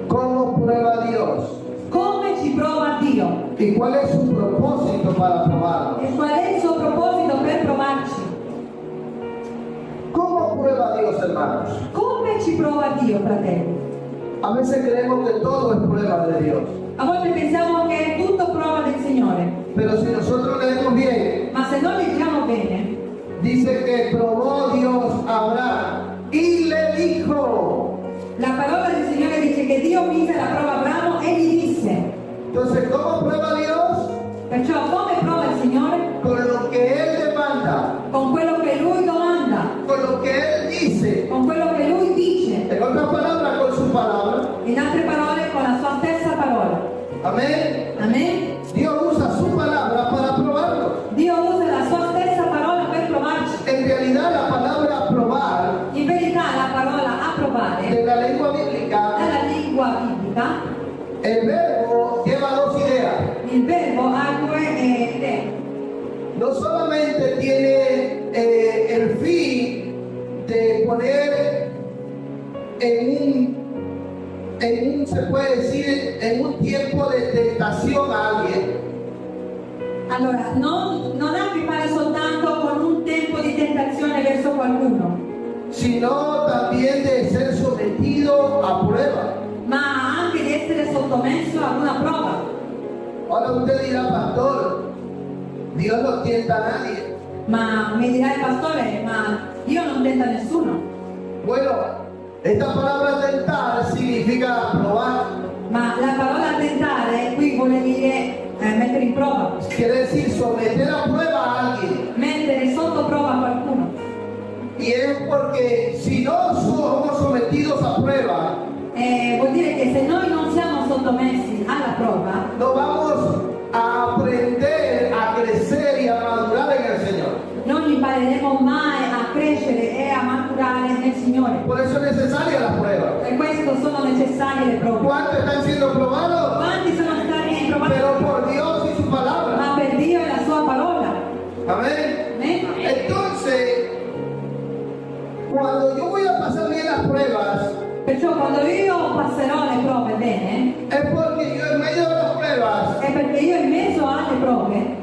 Speaker 2: ¿Cómo prueba Dios?
Speaker 5: Come ci prova Dio?
Speaker 2: ¿Y cuál es su propósito para probarlo?
Speaker 5: E qual è il suo proposito per provarci?
Speaker 2: ¿Cómo prueba Dios, hermanos?
Speaker 5: Come ci prova Dio, fratelli?
Speaker 2: A veces creemos que todo es prueba de Dios.
Speaker 5: A volte pensiamo che è tutto prova del Signore,
Speaker 2: Pero si nosotros leemos bien,
Speaker 5: ma se noi leggiamo bene,
Speaker 2: dice que probó Dios a Abraham y le dijo.
Speaker 5: la parola del Signore dice che Dio mise la prova a Abramo e gli disse.
Speaker 2: Entonces, ¿cómo prueba Dios?
Speaker 5: Perciò come prova il Signore?
Speaker 2: Con lo que Él demanda,
Speaker 5: Con quello che Lui domanda,
Speaker 2: con lo que Él dice.
Speaker 5: con quello che Lui dice.
Speaker 2: En otras palabras, con su palabra.
Speaker 5: In altre parole, con la sua stessa parola.
Speaker 2: Amén.
Speaker 5: Amen?
Speaker 2: Dios usa su palabra para probarlo.
Speaker 5: Dio usa la sua stessa parola per provarci.
Speaker 2: En realidad, la palabra probar
Speaker 5: In verità la parola approvare
Speaker 2: de la lengua bíblica,
Speaker 5: dalla lingua biblica,
Speaker 2: el verbo lleva dos ideas.
Speaker 5: il verbo ha due idee.
Speaker 2: No solamente tiene el fin de poner se puede decir, en un tiempo de tentación a alguien.
Speaker 5: Allora, non ha a che fare soltanto con un tempo di tentazione verso qualcuno,
Speaker 2: sino también de ser sometido a prueba.
Speaker 5: ma anche di essere sottomesso ad una prova.
Speaker 2: Ahora usted dirá, pastor, Dios no tienta a nadie.
Speaker 5: Ma mi dirà il pastore, ma Dio non tenta nessuno.
Speaker 2: Bueno, esta palabra tentar significa probar.
Speaker 5: Ma la parola tentare qui vuole dire mettere in prova,
Speaker 2: Quiere decir someter a prueba a alguien.
Speaker 5: mettere sotto prova qualcuno.
Speaker 2: Y es porque si no somos sometidos a prueba,
Speaker 5: Vuol dire che se noi non siamo sottomessi alla prova,
Speaker 2: no vamos a aprender a crecer y a madurar en el Señor.
Speaker 5: non impareremo mai a crescere e a maturare nel Signore.
Speaker 2: Por eso es necesaria la prueba.
Speaker 5: Per questo sono necessarie le prove.
Speaker 2: ¿Cuántos están siendo probados?
Speaker 5: Quanti sono stati provati?
Speaker 2: Pero por Dios y su palabra.
Speaker 5: Ma per Dio e la sua parola.
Speaker 2: Amén.
Speaker 5: Amen?
Speaker 2: Entonces, cuando yo voy a pasar bien las pruebas,
Speaker 5: Perciò quando io passerò le prove bene,
Speaker 2: es porque yo en medio de las pruebas
Speaker 5: è perché io in mezzo alle prove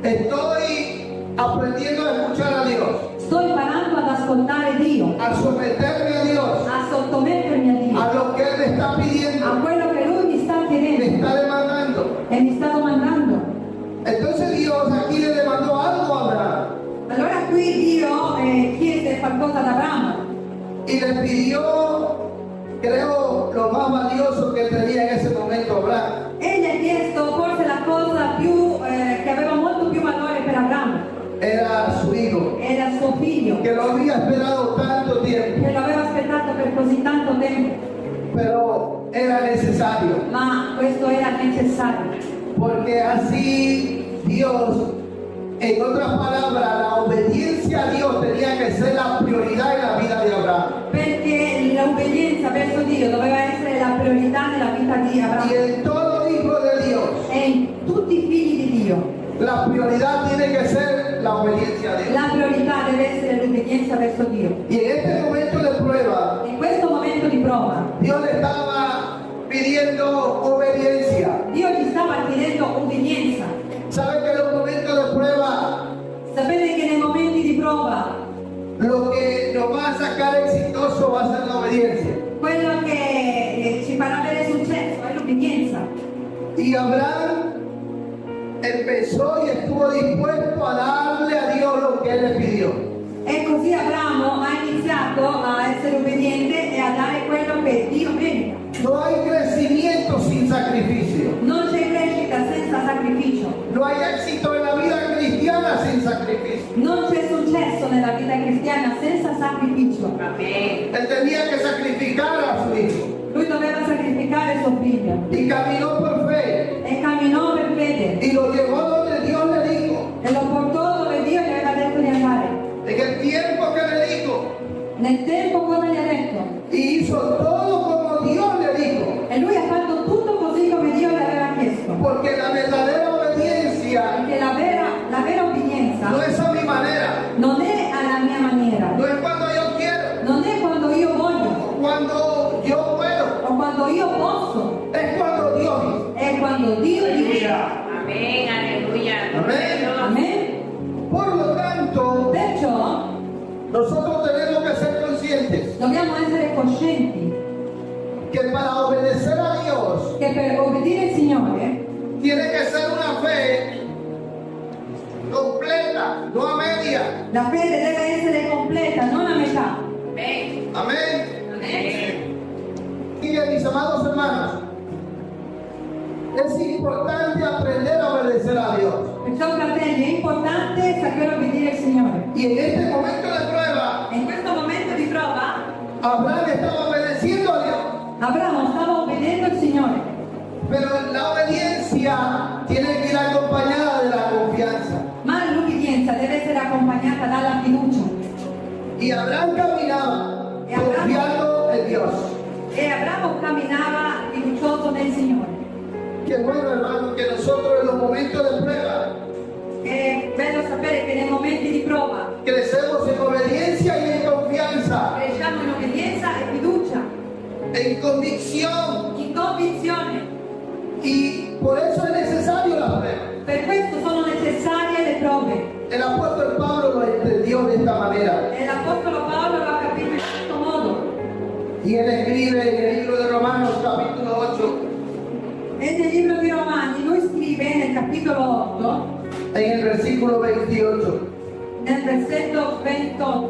Speaker 2: estoy aprendiendo a escuchar a Dios,
Speaker 5: sto imparando ad ascoltare Dio,
Speaker 2: a someterme a Dios,
Speaker 5: a sottomettermi a Dio,
Speaker 2: a lo que Él me está pidiendo,
Speaker 5: a quello che Lui mi sta
Speaker 2: me
Speaker 5: chiedendo
Speaker 2: está demandando.
Speaker 5: e mi sta domandando.
Speaker 2: Entonces Dios aquí le demandó algo a Abraham
Speaker 5: Allora qui Dio chiese qualcosa ad Abramo
Speaker 2: y le pidió, creo, lo más valioso que tenía en ese momento Abraham.
Speaker 5: e gli ha chiesto forse la cosa più, che aveva molto più valore per Abramo,
Speaker 2: Era su hijo,
Speaker 5: era suo figlio,
Speaker 2: que lo había esperado tanto tiempo,
Speaker 5: che lo aveva aspettato per così tanto tempo,
Speaker 2: pero era necesario,
Speaker 5: ma questo era necessario,
Speaker 2: porque así Dios, en otras palabras, la obediencia a Dios tenía que ser la prioridad en la vida de Abraham.
Speaker 5: perché l'obbedienza verso Dio doveva essere la priorità nella vita di
Speaker 2: Y
Speaker 5: Abramo
Speaker 2: en todo hijo de Dios,
Speaker 5: e in tutti i figli di Dio.
Speaker 2: la prioridad tiene que ser la obediencia a Dios.
Speaker 5: La priorità deve essere l'obbedienza verso Dio.
Speaker 2: Y en este momento de prueba,
Speaker 5: In questo momento di prova,
Speaker 2: Dios le estaba pidiendo obediencia.
Speaker 5: Dio gli stava chiedendo obbedienza.
Speaker 2: ¿Sabe que en los momentos de prueba,
Speaker 5: Sapete che nei momenti di prova,
Speaker 2: lo que nos va a sacar exitoso va a ser la obediencia?
Speaker 5: quello che ci farà avere successo è l'obbedienza.
Speaker 2: Y Abraham empezó y estuvo dispuesto a darle a Dios lo que él le pidió.
Speaker 5: E così Abramo ha iniziato a essere obbediente e a dare quello che Dio merita.
Speaker 2: No hay crecimiento sin sacrificio.
Speaker 5: Non c'è crescita senza sacrificio.
Speaker 2: No hay éxito en la vida cristiana sin sacrificio.
Speaker 5: Non c'è successo nella vita cristiana senza sacrificio.
Speaker 2: Él tenía que sacrificar a su hijo
Speaker 5: Lui doveva sacrificare suo figlio
Speaker 2: y caminó por fe
Speaker 5: e camminò per fede
Speaker 2: y lo llevó donde Dios le dijo.
Speaker 5: e lo portò dove Dio gli aveva detto di andare.
Speaker 2: En el tiempo que le dijo,
Speaker 5: Nel tempo cosa gli ha detto?
Speaker 2: y hizo todo como Dios le dijo.
Speaker 5: E lui ha fatto tutto così come Dio le aveva chiesto.
Speaker 2: Porque la verdadera obediencia
Speaker 5: Perché la vera obbedienza
Speaker 2: no es a mi manera,
Speaker 5: non è alla mia maniera,
Speaker 2: no es cuando yo quiero
Speaker 5: non è quando io voglio
Speaker 2: o cuando yo puedo,
Speaker 5: o quando io posso,
Speaker 2: es cuando Dios dice.
Speaker 5: è quando Dio dice.
Speaker 3: Amén, aleluya.
Speaker 2: Amén.
Speaker 5: Amen?
Speaker 2: Por lo tanto,
Speaker 5: Perciò
Speaker 2: nosotros tenemos que ser conscientes
Speaker 5: dobbiamo essere coscienti
Speaker 2: que para obedecer a Dios
Speaker 5: che per obbedire il Signore
Speaker 2: tiene que ser una fe completa, no a media.
Speaker 5: la fede deve essere completa, non a metà.
Speaker 3: Amén.
Speaker 2: Amén.
Speaker 3: Amén.
Speaker 2: Y bien, mis amados hermanos, es importante aprender a obedecer a Dios.
Speaker 5: Perciò, fratelli, è importante sapere obbedire al Signore.
Speaker 2: Y en este momento de prueba,
Speaker 5: E in questo momento di prova,
Speaker 2: Abraham estaba obedeciendo a Dios.
Speaker 5: Abramo stava obbedendo al Signore.
Speaker 2: Pero la obediencia tiene que ir acompañada de la confianza.
Speaker 5: Ma l'obbedienza deve essere accompagnata dalla fiducia.
Speaker 2: Y Abraham caminaba confiando en Dios.
Speaker 5: E Abramo camminava fiducioso nel Signore.
Speaker 2: Qué bueno, hermano, que nosotros en los momentos de prueba
Speaker 5: È bello sapere che nei momenti di prova
Speaker 2: crecemos en obediencia y en confianza,
Speaker 5: cresciamo in obbedienza e fiducia,
Speaker 2: en convicción.
Speaker 5: in convinzione.
Speaker 2: Y por eso es necesario la prueba.
Speaker 5: Per questo sono necessarie le prove.
Speaker 2: El apóstol Pablo lo entendió de esta manera.
Speaker 5: E l'Apostolo Paolo lo ha capito in questo modo.
Speaker 2: Y él escribe en el libro de Romanos capítulo 8,
Speaker 5: E nel libro di Romani lui scrive nel capitolo 8,
Speaker 2: en el versículo 28.
Speaker 5: nel versetto 28,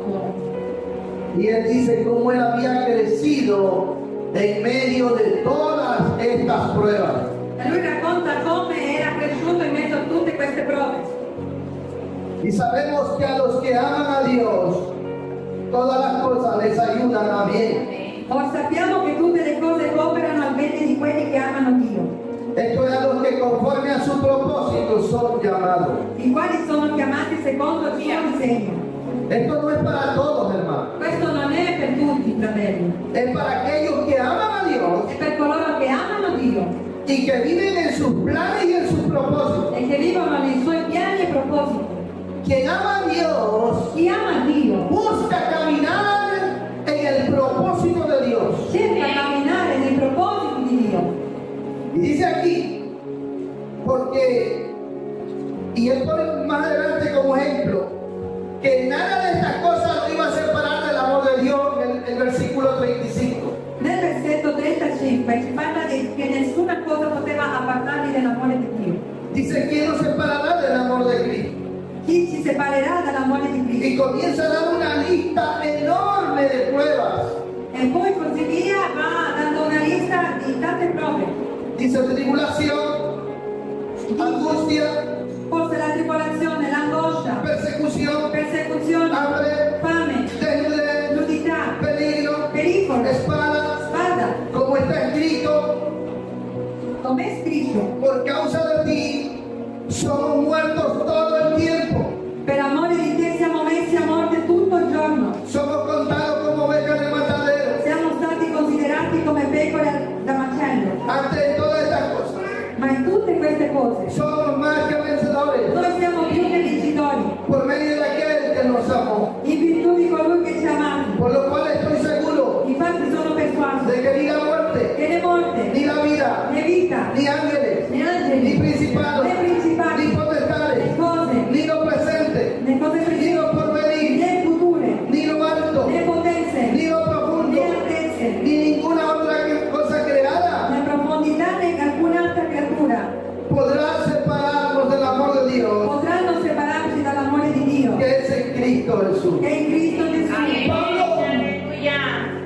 Speaker 2: Y él dice cómo él había crecido en medio de todas estas pruebas.
Speaker 5: e lui racconta come era cresciuto in mezzo a tutte queste prove.
Speaker 2: Y sabemos que a los que aman a Dios, todas las cosas les ayudan a bien.
Speaker 5: Ora sappiamo che tutte le cose cooperano al bene di quelli che amano Dio,
Speaker 2: Esto es a los que conforme a su propósito son llamados.
Speaker 5: i quali sono chiamati secondo il suo disegno.
Speaker 2: Esto no es para todos, hermano.
Speaker 5: Questo non è per tutti, fratelli,
Speaker 2: Es para aquellos que aman a Dios
Speaker 5: è per coloro che amano Dio
Speaker 2: y que viven en sus planes y en sus propósitos.
Speaker 5: e che vivono nei suoi piani e propositi.
Speaker 2: Quien ama a Dios
Speaker 5: Chi ama Dio
Speaker 2: busca caminar en el propósito de Dios.
Speaker 5: cerca di camminare nei propositi di Dio.
Speaker 2: Y dice aquí, porque, y él pone más adelante como ejemplo, que nada de estas cosas lo iba a separar del amor de Dios en el versículo 35.
Speaker 5: Nel versetto 35 ci parla di che nessuna cosa poteva appartarli dall'amore di Dio.
Speaker 2: Dice, ¿quién nos separará del amor de Cristo?
Speaker 5: Chi ci separerà dall'amore di Cristo?
Speaker 2: Y comienza a dar una lista enorme de pruebas.
Speaker 5: E poi così via va dando una lista di tante prove.
Speaker 2: Dice tribulación, angustia,
Speaker 5: Forse la tribolazione, l'angoscia,
Speaker 2: persecución,
Speaker 5: persecuzione,
Speaker 2: hambre,
Speaker 5: fame,
Speaker 2: desnudez,
Speaker 5: nudità,
Speaker 2: peligro,
Speaker 5: pericolo,
Speaker 2: espada,
Speaker 5: spada,
Speaker 2: como está escrito,
Speaker 5: come è scritto.
Speaker 2: por causa de ti somos muertos todo el tiempo,
Speaker 5: Per amore di te siamo messi a morte tutto il giorno.
Speaker 2: somos contados como ovejas de matadero.
Speaker 5: Siamo stati considerati come pecore da macello.
Speaker 2: Ante de todas estas cosas,
Speaker 5: Ma in tutte queste cose
Speaker 2: somos más que vencedores
Speaker 5: noi siamo più che vincitori.
Speaker 2: por medio de aquel que nos amó,
Speaker 5: In virtù di colui che ci ha amati.
Speaker 2: por lo cual estoy seguro
Speaker 5: Infatti sono persuaso
Speaker 2: de que ni la muerte,
Speaker 5: che né morte,
Speaker 2: ni la vida,
Speaker 5: né vita,
Speaker 2: ni ángeles,
Speaker 5: né angeli,
Speaker 2: ni principados,
Speaker 5: né principati,
Speaker 2: ni
Speaker 5: né
Speaker 2: potestades,
Speaker 5: cose,
Speaker 2: ni lo presente,
Speaker 5: né cose
Speaker 2: ni
Speaker 5: presenti,
Speaker 2: lo porvenir,
Speaker 5: né future,
Speaker 2: ni lo alto,
Speaker 5: né potenze,
Speaker 2: ni lo profundo,
Speaker 5: né altezze,
Speaker 2: ni ninguna otra cosa creada
Speaker 5: né profondità, né alcun'altra creatura
Speaker 2: podrá separarnos del amor de Dios
Speaker 5: potranno separarci dall'amore di Dio
Speaker 2: que es en Cristo Jesús.
Speaker 5: che è in Cristo Gesù.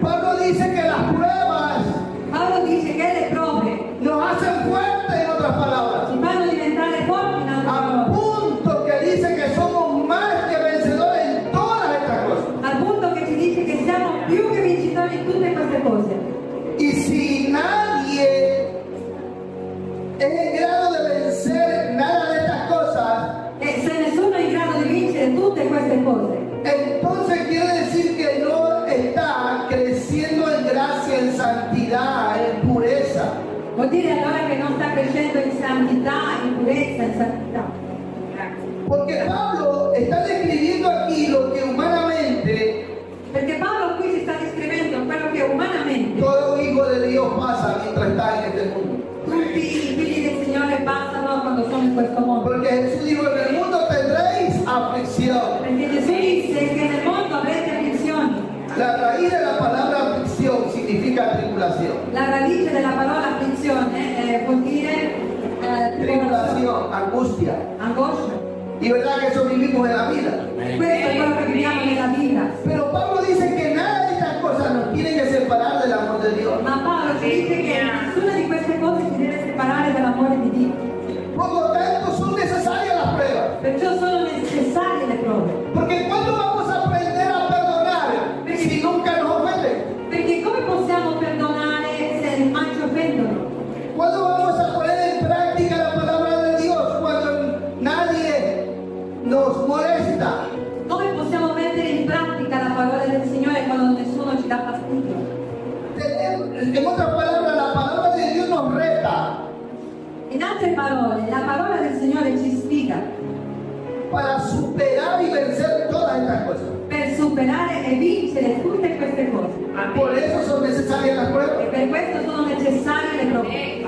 Speaker 2: Pablo dice que las pruebas
Speaker 5: Paolo dice che le prove
Speaker 2: nos hacen fuertes, en otras palabras,
Speaker 5: ci fanno diventare forti in altre
Speaker 2: a
Speaker 5: parole,
Speaker 2: punto que dice que somos más que vencedores en todas estas cosas.
Speaker 5: al punto che ci dice che siamo più che vincitori in tutte queste cose.
Speaker 2: Y si nadie es en grado de vencer nada de estas cosas,
Speaker 5: E se nessuno è in grado di vincere tutte queste cose,
Speaker 2: entonces quiere decir que no está creciendo en gracia, en santidad, en pureza.
Speaker 5: vuol dire allora che non sta crescendo in santità, in purezza, in santità. Grazie.
Speaker 2: Porque Pablo está describiendo aquí lo que humanamente
Speaker 5: Perché Paolo qui ci sta descrivendo quello che umanamente
Speaker 2: todo hijo de Dios pasa mientras está en este mundo.
Speaker 5: tutti i figli del Signore passano quando sono in questo mondo.
Speaker 2: Porque Jesús dijo, en el mundo tendréis aflicción.
Speaker 5: Perché Gesù disse che nel mondo avrete afflizioni.
Speaker 2: La raíz de la palabra aflicción significa tribulación.
Speaker 5: La radice della parola afflizione vuol dire
Speaker 2: Tribulación, angustia.
Speaker 5: angoscia.
Speaker 2: Y verdad que eso vivimos en la vida.
Speaker 5: Questo è quello che viviamo nella vita.
Speaker 2: Pero Pablo dice que nada de estas cosas nos tienen que separar del amor de Dios.
Speaker 5: Ma Paolo ci dice che nessuna di queste cose ci deve separare dall'amore di Dio.
Speaker 2: Por lo tanto, son necesarias las pruebas.
Speaker 5: Perciò sono necessarie le prove.
Speaker 2: Porque ¿cuándo vamos a aprender a perdonar si nunca nos ofenden?
Speaker 5: Perché come possiamo perdonare se mai ci offendono?
Speaker 2: ¿Cuándo vamos a poner en práctica la palabra de Dios cuando nadie nos molesta?
Speaker 5: Come possiamo mettere in pratica la parola del Signore quando nessuno ci dà fastidio?
Speaker 2: En otras palabras, la palabra de Dios nos reta
Speaker 5: In altre parole, la parola del Signore ci sfiga
Speaker 2: para superar y vencer todas estas cosas.
Speaker 5: per superare e vincere tutte queste cose.
Speaker 2: Por eso son necesarias las
Speaker 5: E
Speaker 2: pruebas.
Speaker 5: per questo sono necessarie le prove.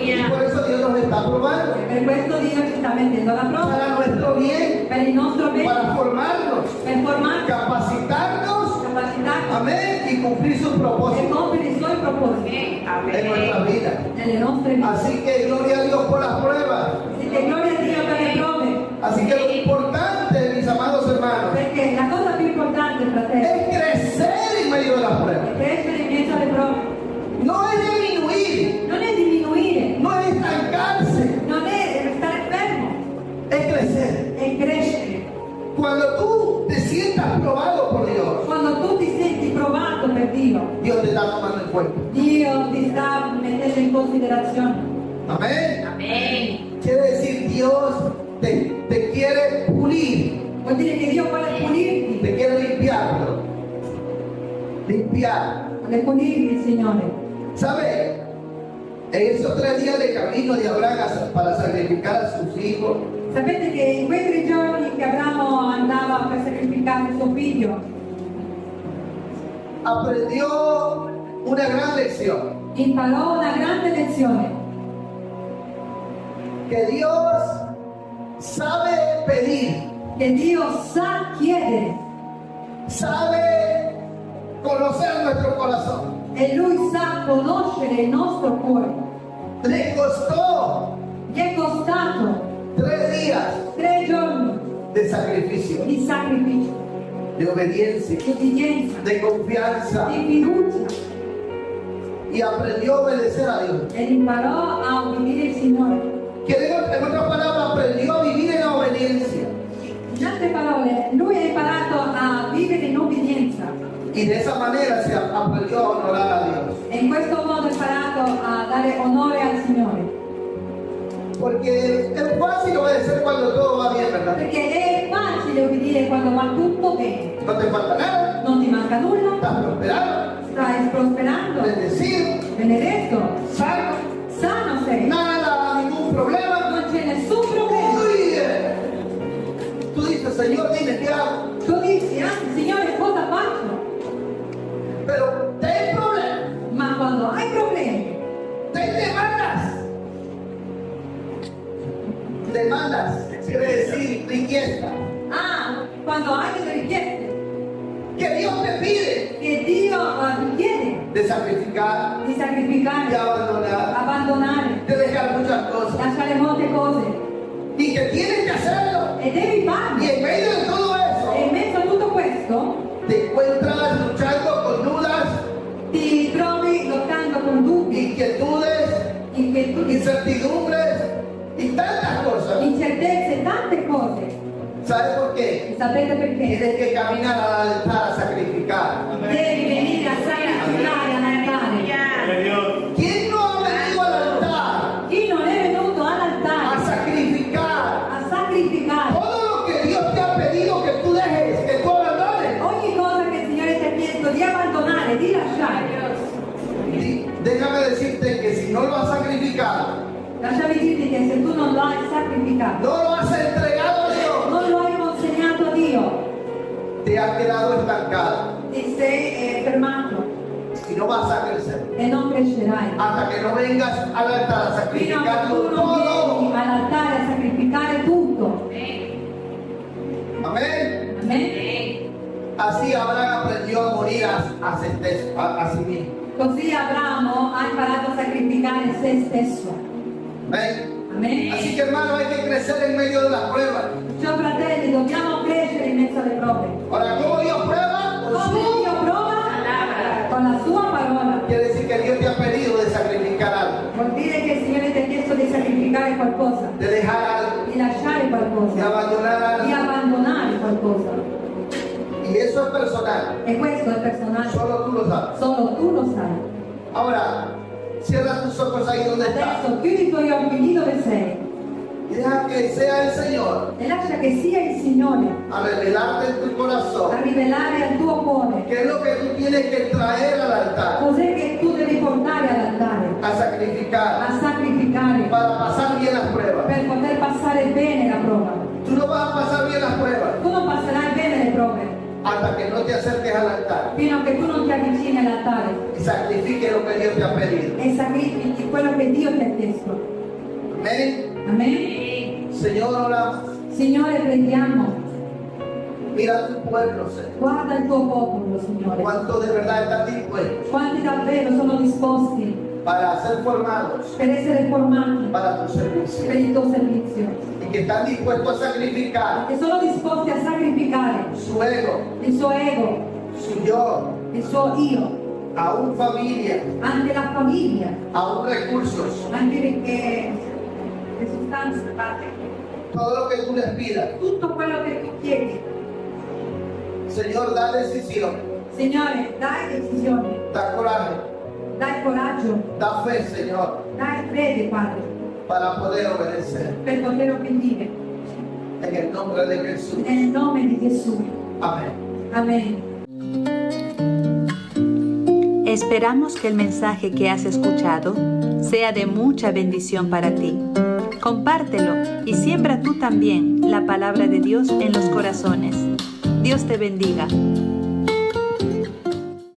Speaker 2: Y por eso Dios nos está probando.
Speaker 5: Per questo Dio ci sta mettendo alla prova,
Speaker 2: para nuestro bien,
Speaker 5: per il nostro bene,
Speaker 2: para formarnos,
Speaker 5: per formarci,
Speaker 2: capacitarnos,
Speaker 5: capacitarci
Speaker 2: amén, y cumplir sus
Speaker 5: e
Speaker 2: propósitos
Speaker 5: compiere i suoi propositi
Speaker 2: en nuestra vida.
Speaker 5: nelle nostre vite.
Speaker 2: Así que gloria a Dios por las pruebas.
Speaker 5: Así que gloria a Dio per le prove,
Speaker 2: Así que lo importante, mis amados hermanos,
Speaker 5: perché la cosa più importante, fratelli,
Speaker 2: es crecer en medio de las pruebas.
Speaker 5: è crescere in mezzo alle prove,
Speaker 2: No es disminuir,
Speaker 5: non è diminuire,
Speaker 2: no es estancarse,
Speaker 5: non è restare fermo,
Speaker 2: es crecer.
Speaker 5: è crescere.
Speaker 2: Cuando tú te sientas probado por Dios,
Speaker 5: Quando tu ti senti provato per Dio,
Speaker 2: Dios te está tomando en cuenta.
Speaker 5: Dio ti sta mettendo in considerazione.
Speaker 2: Amén.
Speaker 3: Amén.
Speaker 2: Quiere decir, Dios te quiere pulir,
Speaker 5: Vuol dire che Dio vuole pulirti,
Speaker 2: te quiere limpiar, perdón. Limpiar.
Speaker 5: vuole pulirti il Signore.
Speaker 2: ¿Sabe? En esos 3 días de camino de Abraham para sacrificar a sus hijos,
Speaker 5: Sapete che in quei 3 giorni che Abramo andava per sacrificare suo figlio,
Speaker 2: aprendió una gran lección.
Speaker 5: imparò una grande lezione,
Speaker 2: Que Dios sabe pedir,
Speaker 5: che Dio sa chiedere
Speaker 2: sabe conocer nuestro corazón.
Speaker 5: e Lui sa conoscere il nostro cuore.
Speaker 2: Le costó
Speaker 5: Gli è costato
Speaker 2: 3 días
Speaker 5: 3 giorni
Speaker 2: de sacrificio,
Speaker 5: di sacrificio,
Speaker 2: de obediencia,
Speaker 5: di obbedienza,
Speaker 2: de confianza,
Speaker 5: di fiducia,
Speaker 2: y aprendió a obedecer a Dios.
Speaker 5: ed imparò a obbedire il Signore.
Speaker 2: Que en otras palabras, aprendió a vivir en la obediencia.
Speaker 5: In altre parole, lui ha imparato a vivere in obbedienza
Speaker 2: Y de esa manera se aprendió a honorar a Dios.
Speaker 5: e in questo modo ha imparato a dare onore al Signore.
Speaker 2: Porque es fácil obedecer cuando todo va bien, ¿verdad?
Speaker 5: Perché è facile obbedire quando va tutto bene,
Speaker 2: No te falta nada,
Speaker 5: non ti manca nulla,
Speaker 2: estás prosperando,
Speaker 5: stai prosperando,
Speaker 2: bendecido,
Speaker 5: benedetto,
Speaker 2: sano,
Speaker 5: sano sei,
Speaker 2: nada, ningún problema.
Speaker 5: non c'è nessun problema.
Speaker 2: Uy, tú dices, Señor, dime qué hago.
Speaker 5: Tu dici, Signore, cosa faccio?
Speaker 2: Pero ten problemas,
Speaker 5: Ma quando hai problemi,
Speaker 2: ten demandas. Demandas quiere decir riqueza.
Speaker 5: quando hai delle richieste
Speaker 2: Que Dios te pide
Speaker 5: che Dio ti chiede
Speaker 2: de sacrificar,
Speaker 5: di
Speaker 2: de
Speaker 5: sacrificare,
Speaker 2: abandonar,
Speaker 5: abbandonare,
Speaker 2: de dejar muchas cosas.
Speaker 5: lasciare molte cose,
Speaker 2: Y que tienes que hacerlo.
Speaker 5: e devi
Speaker 2: Y
Speaker 5: farlo.
Speaker 2: en medio de todo
Speaker 5: E
Speaker 2: eso,
Speaker 5: in mezzo a tutto questo
Speaker 2: te encuentras luchando con dudas,
Speaker 5: ti trovi lottando con dubbi,
Speaker 2: inquietudes, incertidumbres y tantas cosas.
Speaker 5: incertezze, tante cose.
Speaker 2: ¿Sabes por qué?
Speaker 5: E sapete perché?
Speaker 2: Tienes que caminar al altar a sacrificar.
Speaker 5: Devi venire a sacrificare all'altare.
Speaker 2: ¿Quién no ha venido al altar
Speaker 5: Chi non è venuto
Speaker 2: a
Speaker 5: all'altare
Speaker 2: sacrificar
Speaker 5: a sacrificare
Speaker 2: todo lo que Dios te ha pedido que tú dejes, que tú abandones?
Speaker 5: ogni cosa che il Signore ti ha chiesto di abbandonare, di lasciare.
Speaker 2: Déjame decirte que si no lo has sacrificado,
Speaker 5: Lasciami dirti che se tu non lo hai sacrificato,
Speaker 2: no lo has entregado a Dios,
Speaker 5: non lo hai consegnato a Dio,
Speaker 2: te has quedado estancado
Speaker 5: ti sei fermato
Speaker 2: y no vas a crecer
Speaker 5: e non crescerai.
Speaker 2: hasta que no vengas al altar a
Speaker 5: Fino a che
Speaker 2: sacrificarlo
Speaker 5: tu non vieni
Speaker 2: todo.
Speaker 5: all'altare a sacrificare tutto.
Speaker 2: Amén.
Speaker 5: Amen?
Speaker 2: Así Abraham aprendió a morir a sí mismo.
Speaker 5: Così Abramo ha imparato a sacrificare se stesso.
Speaker 2: Amén.
Speaker 5: Amen?
Speaker 2: Así que hermano, hay que crecer en medio de las pruebas.
Speaker 5: Ciao fratelli, dobbiamo crescere in mezzo alle prove.
Speaker 2: Ahora, ¿cómo Dios prueba? Con
Speaker 5: Come
Speaker 2: su-
Speaker 5: Dio prova? Con la sua parola.
Speaker 2: Quiere decir que Dios te ha pedido de sacrificar algo,
Speaker 5: Vuol dire che il Signore ti ha chiesto di sacrificare qualcosa,
Speaker 2: de dejar algo,
Speaker 5: di lasciare
Speaker 2: de
Speaker 5: qualcosa,
Speaker 2: abandonar
Speaker 5: di
Speaker 2: algo.
Speaker 5: abbandonare qualcosa.
Speaker 2: Y eso es personal.
Speaker 5: E questo è personale,
Speaker 2: Solo tú lo sabes.
Speaker 5: solo tu lo sai.
Speaker 2: Ahora, cierra tus ojos ahí donde estás.
Speaker 5: Adesso chiudi i tuoi occhi lì dove sei
Speaker 2: Y deja que sea el Señor
Speaker 5: e lascia che sia il Signore
Speaker 2: a revelarte en tu
Speaker 5: a
Speaker 2: corazón
Speaker 5: rivelare al tuo cuore
Speaker 2: qué es lo que tú tienes que traer al altar
Speaker 5: cos'è che tu devi portare all'altare
Speaker 2: a sacrificar
Speaker 5: a sacrificare
Speaker 2: para pasar bien las pruebas.
Speaker 5: per poter passare bene la prova.
Speaker 2: Tú no vas a pasar bien las pruebas
Speaker 5: Tu non passerai bene le prove
Speaker 2: hasta que no te acerques al altar
Speaker 5: fino a che tu non ti avvicini all'altare
Speaker 2: y sacrifiques lo que Dios te ha pedido.
Speaker 5: e sacrifichi quello che Dio ti ha chiesto.
Speaker 2: Amén.
Speaker 5: Amen.
Speaker 2: Señor, oramos.
Speaker 5: Signore, preghiamo.
Speaker 2: Mira tu pueblo, Señor.
Speaker 5: Guarda il tuo popolo, Signore.
Speaker 2: ¿Cuántos de verdad están dispuestos
Speaker 5: Quanti davvero sono disposti
Speaker 2: para ser formados
Speaker 5: per essere formati
Speaker 2: para tu
Speaker 5: per
Speaker 2: servicio?
Speaker 5: il tuo servizio?
Speaker 2: Y que están dispuestos a sacrificar
Speaker 5: Che sono disposti a sacrificare
Speaker 2: su ego,
Speaker 5: il suo ego,
Speaker 2: su yo,
Speaker 5: il suo io,
Speaker 2: aún familia,
Speaker 5: anche la famiglia,
Speaker 2: aún recursos,
Speaker 5: anche le sostanze,
Speaker 2: todo lo que tú les pidas.
Speaker 5: tutto quello che tu chiedi.
Speaker 2: Señor, da decisión,
Speaker 5: Signore, dai decisioni,
Speaker 2: da coraje,
Speaker 5: dai coraggio,
Speaker 2: da fe, Señor,
Speaker 5: dai fede, Padre,
Speaker 2: para poder obedecer.
Speaker 5: per poter obbedire.
Speaker 2: En el nombre de Jesús.
Speaker 5: Nel nome di Gesù.
Speaker 2: Amén.
Speaker 5: Amen.
Speaker 1: Esperamos que el mensaje que has escuchado sea de mucha bendición para ti. Compártelo y siembra tú también la palabra de Dios en los corazones. Dios te bendiga.